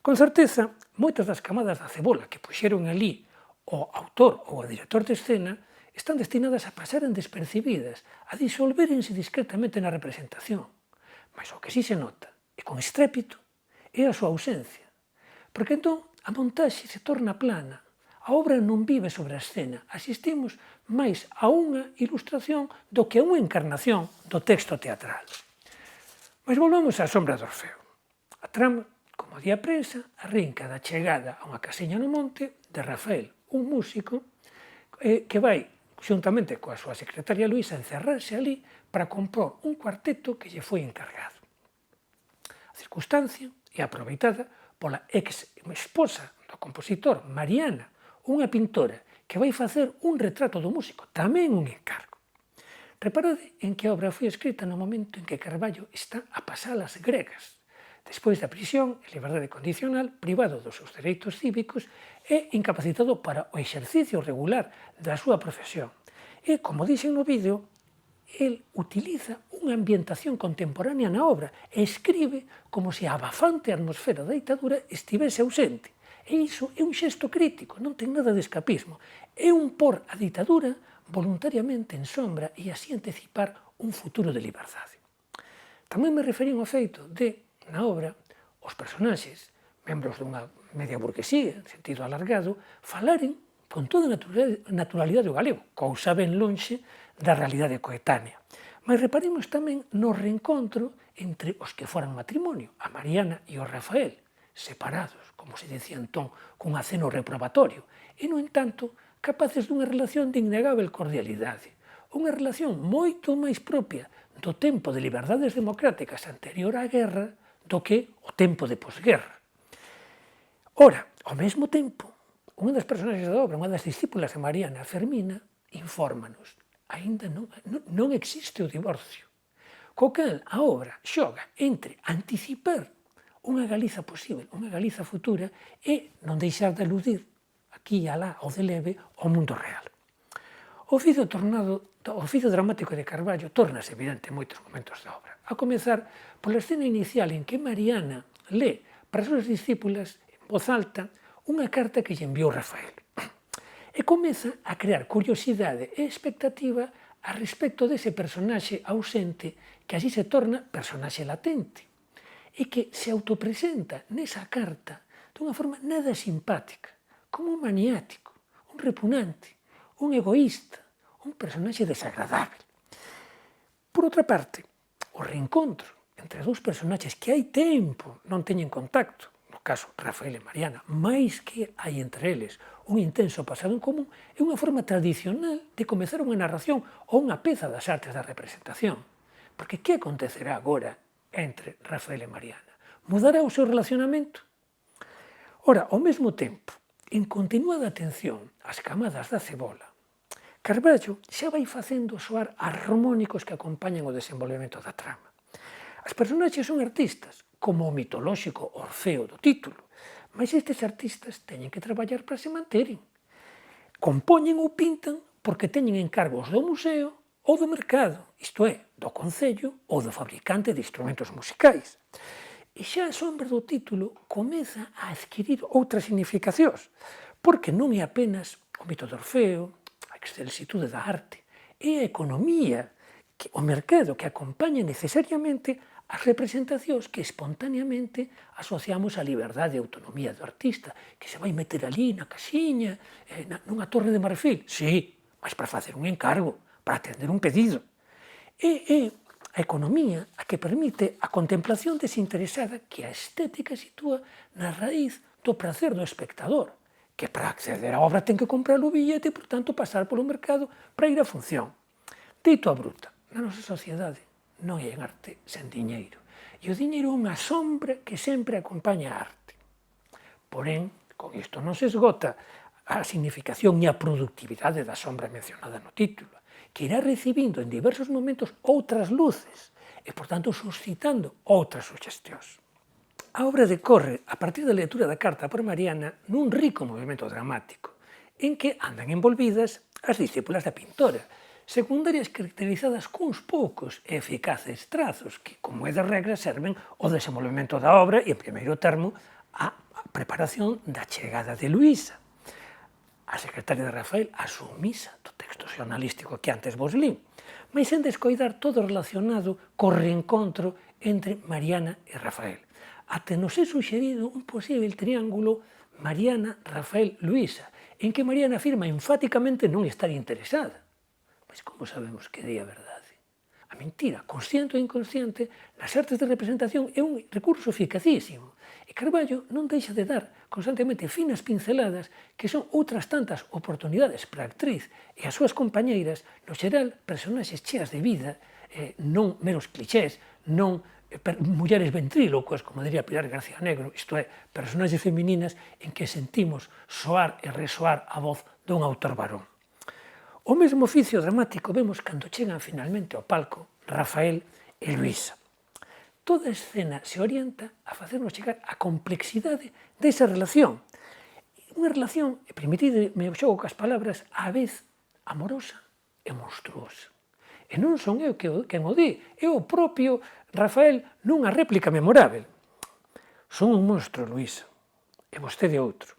Con certeza, moitas das camadas da cebola que puxeron ali o autor ou o director de escena están destinadas a pasaren despercibidas, a disolvérense discretamente na representación. Mas o que sí se nota, e con estrépito, é a súa ausencia. Porque entón a montaxe se torna plana, a obra non vive sobre a escena, asistimos máis a unha ilustración do que a unha encarnación do texto teatral. Mas volvamos á Sombra de Orfeo. A trama, como di a prensa, arrinca da chegada a unha casiña no monte de Rafael, un músico que vai, xuntamente coa súa secretaria Luisa, encerrarse ali para compor un cuarteto que lle foi encargado. A circunstancia é aproveitada pola ex-esposa do compositor, Mariana, unha pintora que vai facer un retrato do músico, tamén un encargo. Reparade en que a obra foi escrita no momento en que Carballo está a pasalas gregas, despois da prisión e liberdade condicional, privado dos seus dereitos cívicos e incapacitado para o exercicio regular da súa profesión. E, como dixen no vídeo, el utiliza unha ambientación contemporánea na obra e escribe como se a abafante atmosfera da ditadura estivese ausente. E iso é un xesto crítico, non ten nada de escapismo. É un por a ditadura voluntariamente en sombra e así anticipar un futuro de liberdade. Tamén me referín ao feito de, na obra, os personaxes, membros dunha media burguesía, en sentido alargado, falaren con toda naturalidade o galego, cousa ben lonxe da realidade coetánea. Mas reparemos tamén no reencontro entre os que foran matrimonio, a Mariana e o Rafael, separados, como se dicía entón, cun aceno reprobatorio, e, no entanto, capaces dunha relación de innegable cordialidade, unha relación moito máis propia do tempo de liberdades democráticas anterior á guerra do que o tempo de posguerra. Ora, ao mesmo tempo, unha das personaxes da obra, unha das discípulas de Mariana, Fermina, infórmanos, aínda non existe o divorcio. Co cal a obra xoga entre anticipar unha Galiza posible, unha Galiza futura, e non deixar de aludir aquí e alá ao de leve ao mundo real. O oficio dramático de Carballo tornase evidente en moitos momentos da obra, a comezar pola escena inicial en que Mariana lé para as súas discípulas en voz alta unha carta que lle enviou Rafael. E comeza a crear curiosidade e expectativa a respecto dese personaxe ausente que así se torna personaxe latente e que se autopresenta nesa carta dunha forma nada simpática, como un maniático, un repugnante, un egoísta, un personaxe desagradable. Por outra parte, o reencontro entre dous personaxes que hai tempo non teñen contacto, no caso Rafael e Mariana, máis que hai entre eles un intenso pasado en común, é unha forma tradicional de comezar unha narración ou unha peza das artes da representación. Porque que acontecerá agora entre Rafael e Mariana? Mudará o seu relacionamento? Ora, ao mesmo tempo, en continuada atención ás camadas da cebola, Carballo xa vai facendo soar armónicos que acompañan o desenvolvemento da trama. As personaxes son artistas, como o mitolóxico Orfeo do título, mas estes artistas teñen que traballar para se manteren. Compoñen ou pintan porque teñen encargos do museo ou do mercado, isto é, do concello ou do fabricante de instrumentos musicais. E xa a sombra do título comeza a adquirir outras significacións, porque non é apenas o mito de Orfeo, a excelsitude da arte, é a economía, o mercado que acompaña necesariamente as representacións que espontaneamente asociamos á liberdade e autonomía do artista, que se vai meter ali na casiña, nunha torre de marfil. Sí, mas para facer un encargo, para atender un pedido. É a economía a que permite a contemplación desinteresada que a estética sitúa na raíz do prazer do espectador, que para acceder á obra ten que comprar o billete e, por tanto, pasar polo mercado para ir á función. Dito a bruta, na nosa sociedade non hai arte sen diñeiro, e o diñeiro é unha sombra que sempre acompaña a arte. Porén, con isto non se esgota a significación e a productividade da sombra mencionada no título, que irá recibindo en diversos momentos outras luces e, por tanto, suscitando outras suxestións. A obra decorre a partir da lectura da carta por Mariana nun rico movimento dramático, en que andan envolvidas as discípulas da pintora, secundarias caracterizadas cuns poucos e eficaces trazos que, como é de regra, serven ao desenvolvemento da obra e, en primeiro termo, a preparación da chegada de Luisa. a secretaria de Rafael, a sumisa do texto xornalístico que antes vos lín, mas sen descoidar todo relacionado co reencontro entre Mariana e Rafael. Até nos é suxerido un posible triángulo Mariana, Rafael, Luisa, en que Mariana afirma enfáticamente non estar interesada. Mas como sabemos que di a verdade? A mentira, consciente ou inconsciente, nas artes de representación é un recurso eficacísimo. E Carballo non deixa de dar constantemente finas pinceladas que son outras tantas oportunidades para a actriz e as súas compañeiras, no xeral, personaxes cheas de vida, non meros clichés, non mulleres ventrílocas, como diría Pilar García Negro, isto é, personaxes femininas en que sentimos soar e resoar a voz dun autor varón. O mesmo oficio dramático vemos cando chegan finalmente ao palco Rafael e Luisa. Toda a escena se orienta a facernos chegar a complexidade desa relación. Unha relación, permitidme o xogo cas palabras, á vez amorosa e monstruosa. E non son eu quen o di, é o propio Rafael nunha réplica memorável. Son un monstro, Luisa, e vostede outro.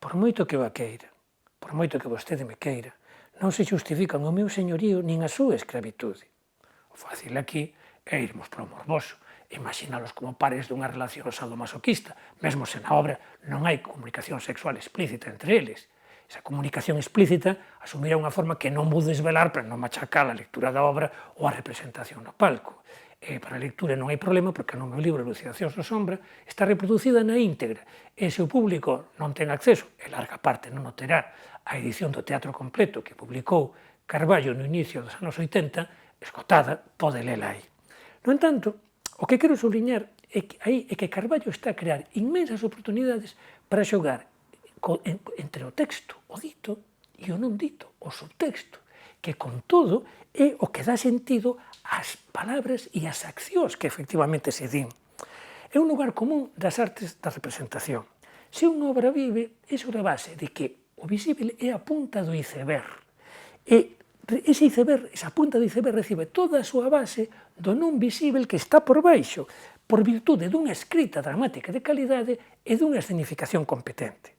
Por moito que o a queira, por moito que vostede me queira, non se justifican o meu señorío nin a súa escravitude. O fácil aquí é irmos para o morboso, imaginalos como pares dunha relación sadomasoquista, mesmo se na obra non hai comunicación sexual explícita entre eles. Esa comunicación explícita asumirá unha forma que non vou desvelar para non machacar a lectura da obra ou a representación no palco. Para a lectura non hai problema porque no meu libro Elucidacións na sombra está reproducida na íntegra e se o público non ten acceso, e larga parte non o terá, a edición do teatro completo que publicou Carballo no inicio dos anos 80, esgotada, pode lela aí. No entanto, o que quero subliñar é que Carballo está a crear inmensas oportunidades para xogar entre o texto, o dito, e o non dito, o subtexto, que con todo é o que dá sentido ás palabras e ás accións que efectivamente se din. É un lugar común das artes da representación. Se unha obra vive, é sobre a base de que o visible é a punta do iceberg. E ese iceberg, esa punta do iceberg recibe toda a súa base do non visible que está por baixo, por virtude dunha escrita dramática de calidade e dunha escenificación competente.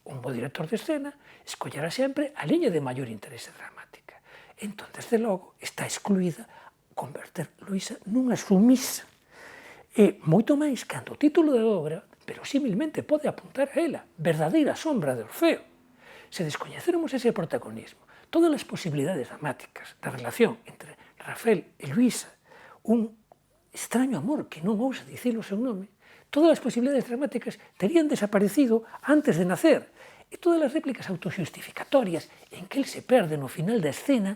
Un bo director de escena escollerá sempre a liña de maior interese dramática. Entón, desde logo, está excluída converter Luisa nunha sumisa. E moito máis cando o título da obra, verosímilmente, pode apuntar a ela, verdadeira sombra de Orfeo. Se descoñecermos ese protagonismo, todas as posibilidades dramáticas da relación entre Rafael e Luisa, un extraño amor que non ousa dicir o seu nome, todas as posibilidades dramáticas terían desaparecido antes de nacer, e todas as réplicas autoxustificatorias en que el se perde no final da escena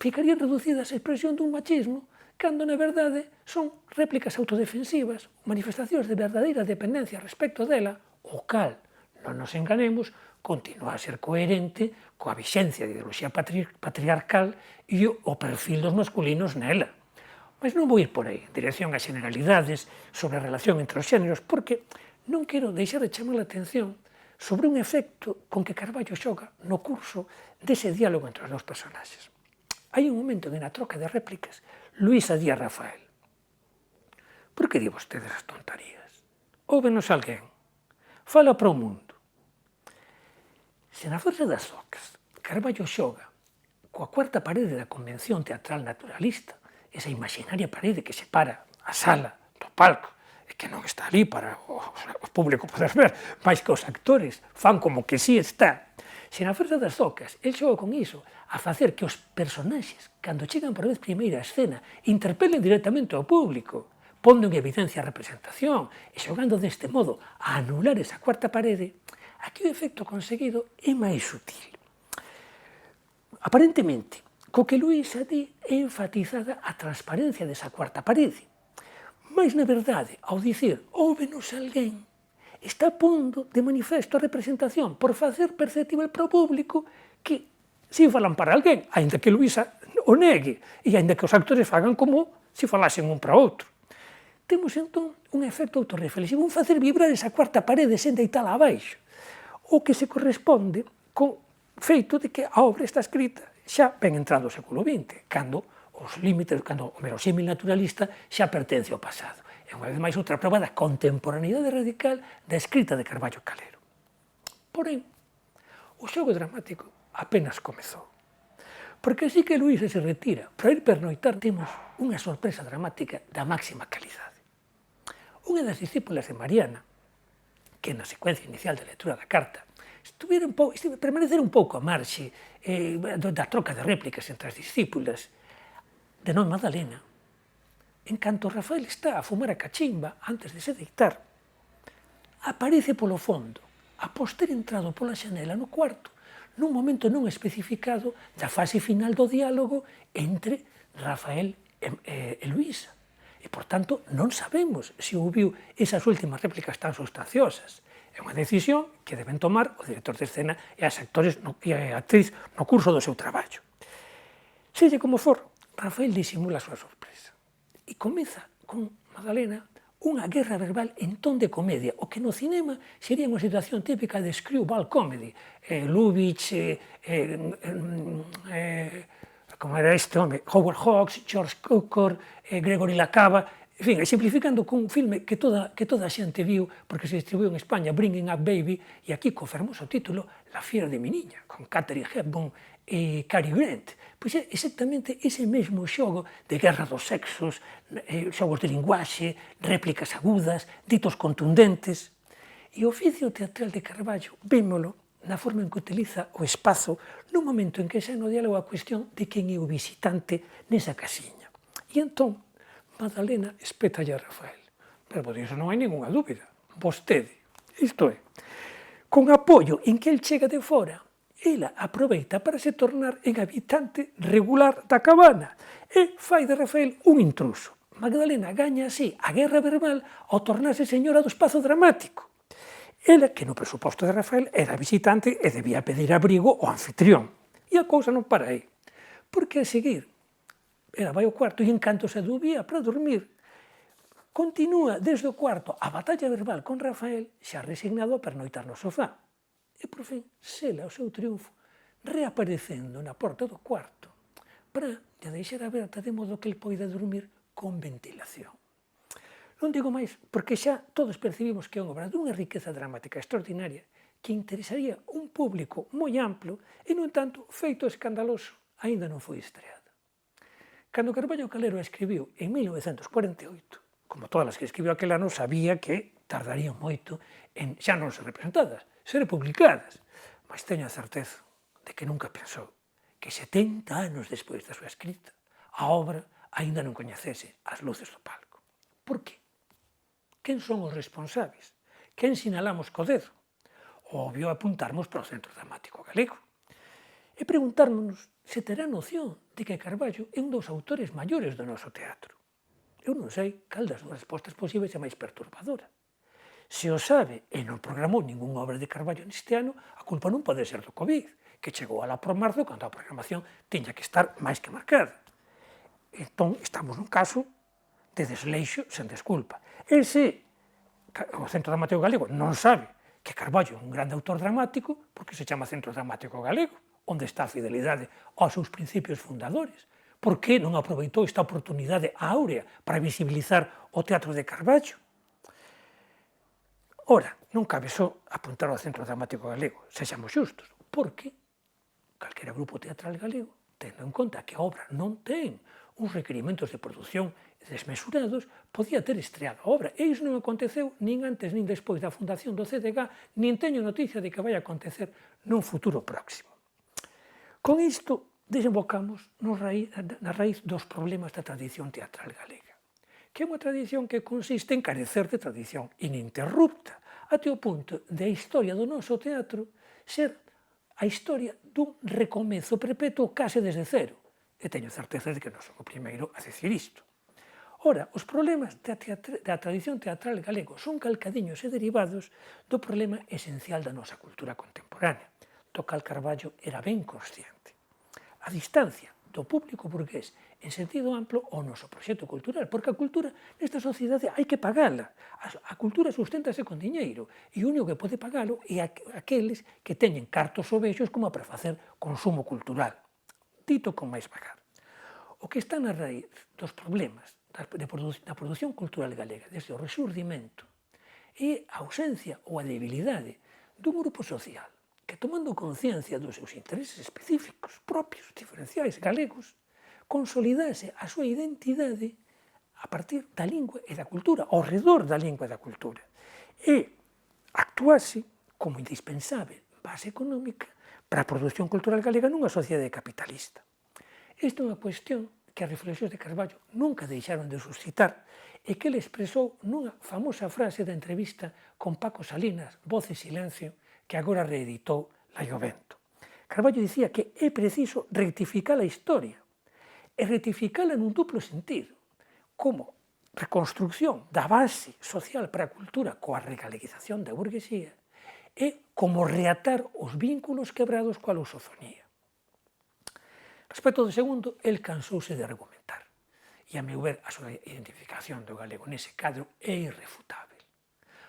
ficarían reducidas a expresión dun machismo, cando na verdade son réplicas autodefensivas, manifestacións de verdadeira dependencia respecto dela, o cal, non nos enganemos, continúa a ser coherente coa vixencia de ideoloxía patriarcal e o perfil dos masculinos nela. Mas non vou ir por aí, en dirección a generalidades sobre a relación entre os xéneros, porque non quero deixar de chamar a atención sobre un efecto con que Carballo xoga no curso dese diálogo entre os dous personaxes. Hai un momento que na troca de réplicas, Luisa di a Rafael: por que di vostedes as tontarías? Óvenos alguén? Fala para o mundo. Se na Forza das Focas Carballo xoga coa cuarta parede da convención teatral naturalista, esa imaginaria parede que separa a sala do palco, e que non está ali para o público poder ver, máis que os actores fan como que sí está. Se na Forza das Focas el xoga con iso a facer que os personaxes, cando chegan por vez primeira a escena, interpelen directamente ao público, pondo en evidencia a representación e xogando deste modo a anular esa cuarta parede, aquí o efecto conseguido é máis sutil. Aparentemente, co que Luisa di é enfatizada a transparencia desa cuarta parede, mas na verdade, ao dicir óvenos alguén, está pondo de manifesto a representación por facer perceptível para o público que si falan para alguén, aínda que Luisa o negue, e aínda que os actores fagan como se falasen un para outro. Temos entón un efecto autorreflexivo, un facer vibrar esa cuarta parede sen deitala abaixo, o que se corresponde con feito de que a obra está escrita xa ben entrado o século XX, cando os límites, cando o verosímil naturalista xa pertence ao pasado. É unha vez máis outra prova da contemporaneidade radical da escrita de Carballo Calero. Porén, o xogo dramático apenas comezou. Porque así que Luisa se retira para ir pernoitar, temos unha sorpresa dramática da máxima calidade. Unha das discípulas de Mariana, que na secuencia inicial da lectura da carta, permanecer un pouco a marxe da troca de réplicas entre as discípulas, de nome Madalena, en canto Rafael está a fumar a cachimba antes de se deitar, aparece polo fondo, após ter entrado pola xanela no cuarto, nun momento non especificado da fase final do diálogo entre Rafael e Luisa. E, por tanto, non sabemos se ouviu esas últimas réplicas tan sustanciosas. É unha decisión que deben tomar o director de escena e as actores e a actriz no curso do seu traballo. Seja como for, Rafael disimula a súa sorpresa e comeza con Madalena unha guerra verbal en ton de comedia, o que no cinema sería unha situación típica de screwball comedy. Lubitsch, como era este home, Howard Hawks, George Cukor, Gregory LaCava, en fin, simplificando cun filme que toda a xente viu, porque se distribuiu en España, Bringing Up Baby, e aquí co fermoso título La fiera de mi niña, con Katharine Hepburn e Cary Grant. Pois é exactamente ese mesmo xogo de guerra dos sexos, xogos de linguaxe, réplicas agudas, ditos contundentes. E o oficio teatral de Carballo, vémolo na forma en que utiliza o espazo nun momento en que xa no diálogo a cuestión de quen é o visitante nesa casiña. E entón, Madalena espétalle a Rafael. Pero por iso non hai ninguna dúbida. Vostede, isto é, con apoio en que el chega de fora, ela aproveita para se tornar en habitante regular da cabana e fai de Rafael un intruso. Magdalena gaña así a guerra verbal ao tornarse señora do espazo dramático. Ela, que no presuposto de Rafael era visitante e debía pedir abrigo ao anfitrión. E a cousa non para aí, porque a seguir, ela vai ao cuarto e en canto se adubía para dormir, continúa desde o cuarto a batalla verbal con Rafael, xa resignado a pernoitar no sofá. E, por fin, sela o seu triunfo, reaparecendo na porta do cuarto, para lle deixar aberta de modo que el poida dormir con ventilación. Non digo máis, porque xa todos percibimos que é unha obra dunha riqueza dramática extraordinaria que interesaría un público moi amplo e, no entanto, feito escandaloso, aínda non foi estreada. Cando Carballo Calero a escribiu en 1948, como todas as que escribiu aquel ano, sabía que tardarían moito en xa non ser representadas, ser publicadas, mas teño a certeza de que nunca pensou que 70 anos despois da súa escrita a obra aínda non coñecese as luces do palco. Por que? Quen son os responsables? Quen sinalamos co dedo? Obvio apuntarmos para o Centro Dramático Galego e preguntármonos se terá noción de que Carballo é un dos autores maiores do noso teatro. Eu non sei cal das dúas respostas posibles é máis perturbadora. Se o sabe e non programou ninguna obra de Carballo neste ano, a culpa non pode ser do Covid, que chegou alá por marzo cando a programación tiña que estar máis que marcada. Entón, estamos nun caso de desleixo sen desculpa. E se o Centro Dramático Galego non sabe que Carballo é un grande autor dramático, porque se chama Centro Dramático Galego, onde está a fidelidade aos seus principios fundadores. Por que non aproveitou esta oportunidade áurea para visibilizar o teatro de Carballo? Ora, non cabe só apuntar ao Centro Dramático Galego, sexamos xustos, porque calquera grupo teatral galego, tendo en conta que a obra non ten uns requerimentos de produción desmesurados, podía ter estreado a obra. E iso non aconteceu nin antes nin despois da fundación do CDG, nin teño noticia de que vai acontecer nun futuro próximo. Con isto, desembocamos na raíz dos problemas da tradición teatral galega, que é unha tradición que consiste en carecer de tradición ininterrupta, até o punto de a historia do noso teatro ser a historia dun recomezo perpetuo case desde cero. E teño certeza de que non son o primeiro a decir isto. Ora, os problemas da tradición teatral galego son calcadiños e derivados do problema esencial da nosa cultura contemporánea, do cal Carballo era ben consciente. A distancia do público burgués en sentido amplo ao noso proxecto cultural, porque a cultura nesta sociedade hai que pagala. A cultura susténtase con diñeiro e o único que pode pagalo é aqueles que teñen cartos ovexos como para facer consumo cultural. Dito con máis pagar. O que está na raíz dos problemas da produción cultural galega desde o resurdimento é a ausencia ou a debilidade dun grupo social que tomando conciencia dos seus intereses específicos, propios, diferenciais, galegos, consolidase a súa identidade a partir da lingua e da cultura, ao redor da lingua e da cultura, e actuase como indispensável base económica para a produción cultural galega nunha sociedade capitalista. Esta é unha cuestión que as reflexións de Carballo nunca deixaron de suscitar e que ele expresou nunha famosa frase da entrevista con Paco Salinas, Voz e Silencio, que agora reeditou Laio Vento. Carballo dicía que é preciso rectificar a historia, e rectificala nun duplo sentido, como reconstrucción da base social para a cultura coa regaleguización da burguesía e como reatar os vínculos quebrados coa lusofonía. Respecto do segundo, el cansouse de argumentar, e a meu ver a súa identificación do galego nese cadro é irrefutable.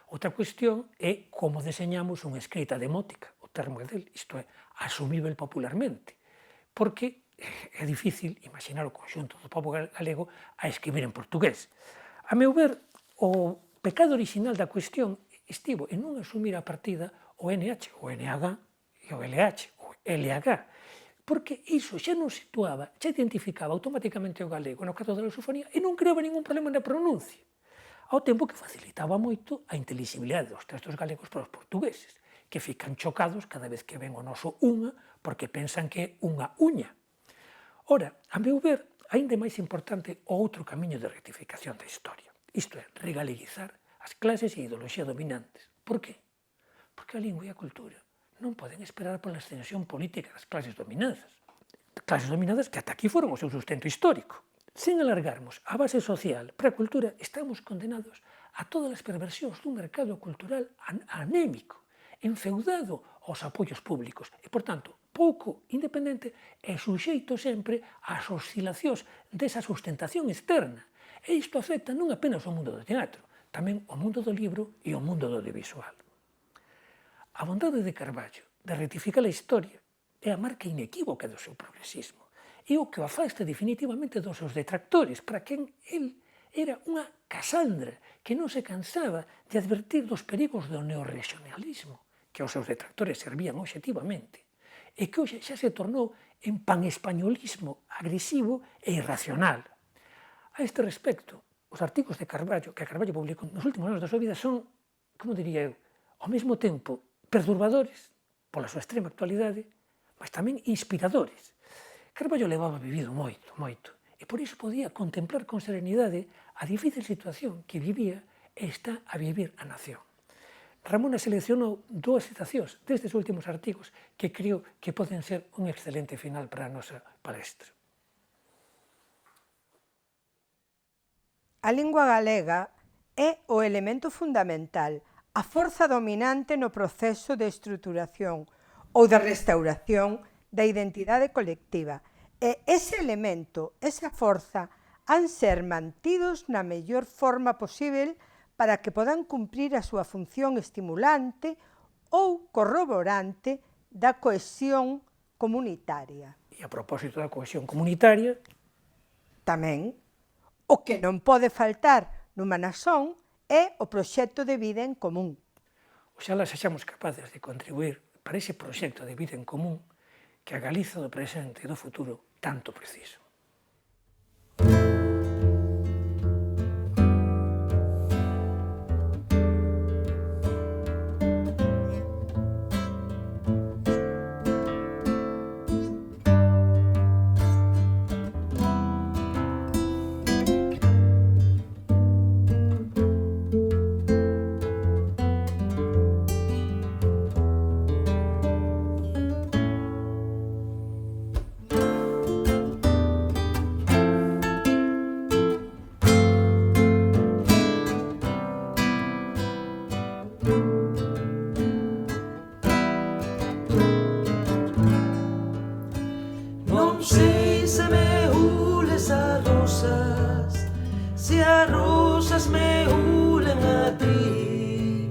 Outra cuestión é como deseñamos unha escrita demótica, o termo é del, isto é, asumível popularmente, porque é difícil imaginar o conxunto do pobo galego a escribir en portugués. A meu ver, o pecado original da cuestión estivo en non asumir a partida o NH, o NH e o LH, o LH, porque iso xa non situaba, xa identificaba automáticamente o galego no cadro da lusofonía e non creaba ningún problema na pronuncia, ao tempo que facilitaba moito a intelixibilidade dos textos galegos para os portugueses, que fican chocados cada vez que ven o noso unha porque pensan que é unha uña. Ora, a meu ver, aínda máis importante o outro camiño de rectificación da historia. Isto é, regaleguizar as clases e ideoloxía dominantes. Por qué? Porque a lingua e a cultura non poden esperar pola extensión política das clases dominadas. Clases dominadas que ata aquí foron o seu sustento histórico. Sen alargarmos a base social para a cultura, estamos condenados a todas as perversións dun mercado cultural anémico, enfeudado aos apoios públicos e, por tanto, pouco independente e suxeito sempre ás oscilacións desa sustentación externa. E isto afecta non apenas o mundo do teatro, tamén o mundo do libro e o mundo do audiovisual. A bondade de Carballo de rectificar a historia é a marca inequívoca do seu progresismo, e o que o afasta definitivamente dos seus detractores, para quen el era unha Casandra que non se cansaba de advertir dos perigos do neorregionalismo, que aos seus detractores servían obxectivamente, e que hoxe xa se tornou en panespañolismo agresivo e irracional. A este respecto, os artigos de Carballo, que Carballo publicou nos últimos anos da súa vida son, como diría eu, ao mesmo tempo perturbadores, pola súa extrema actualidade, mas tamén inspiradores. Carballo levaba vivido moito, e por iso podía contemplar con serenidade a difícil situación que vivía e está a vivir a nación. Ramona seleccionou dúas citacións destes últimos artigos que creo que poden ser un excelente final para a nosa palestra. A lingua galega é o elemento fundamental, a forza dominante no proceso de estruturación ou de restauración da identidade colectiva. E ese elemento, esa forza, han ser mantidos na mellor forma posible para que podan cumprir a súa función estimulante ou corroborante da cohesión comunitaria. E a propósito da cohesión comunitaria, tamén, o que non pode faltar nunha nación é o proxecto de vida en común. Oxalá sexamos capaces de contribuir para ese proxecto de vida en común que a Galiza do presente e do futuro tanto preciso. Non sei se me hules a rosas, se as rosas me hulen a ti.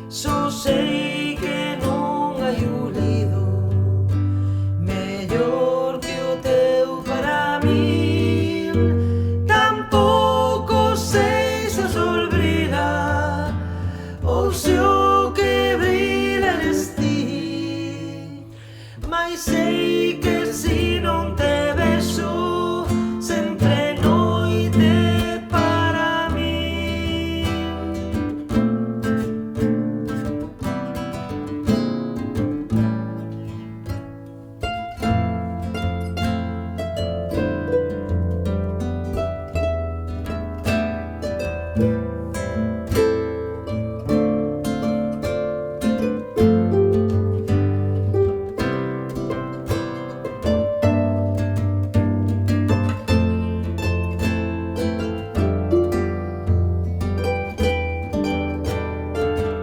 Só sei que non hai ulido mellor que o teu para min. Tampouco sei se o sol brila ou se o que brila eres ti.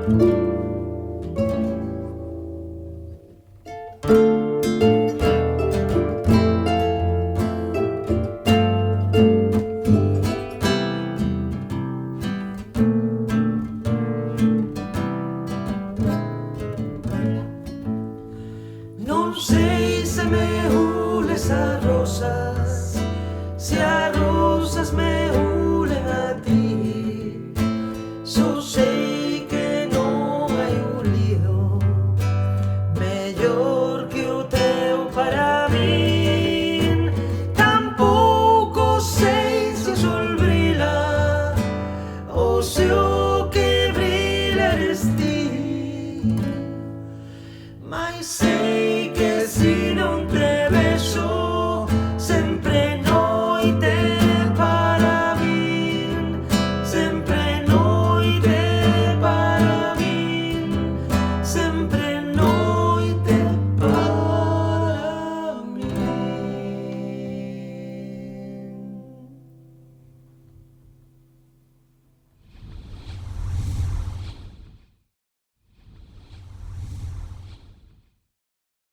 Música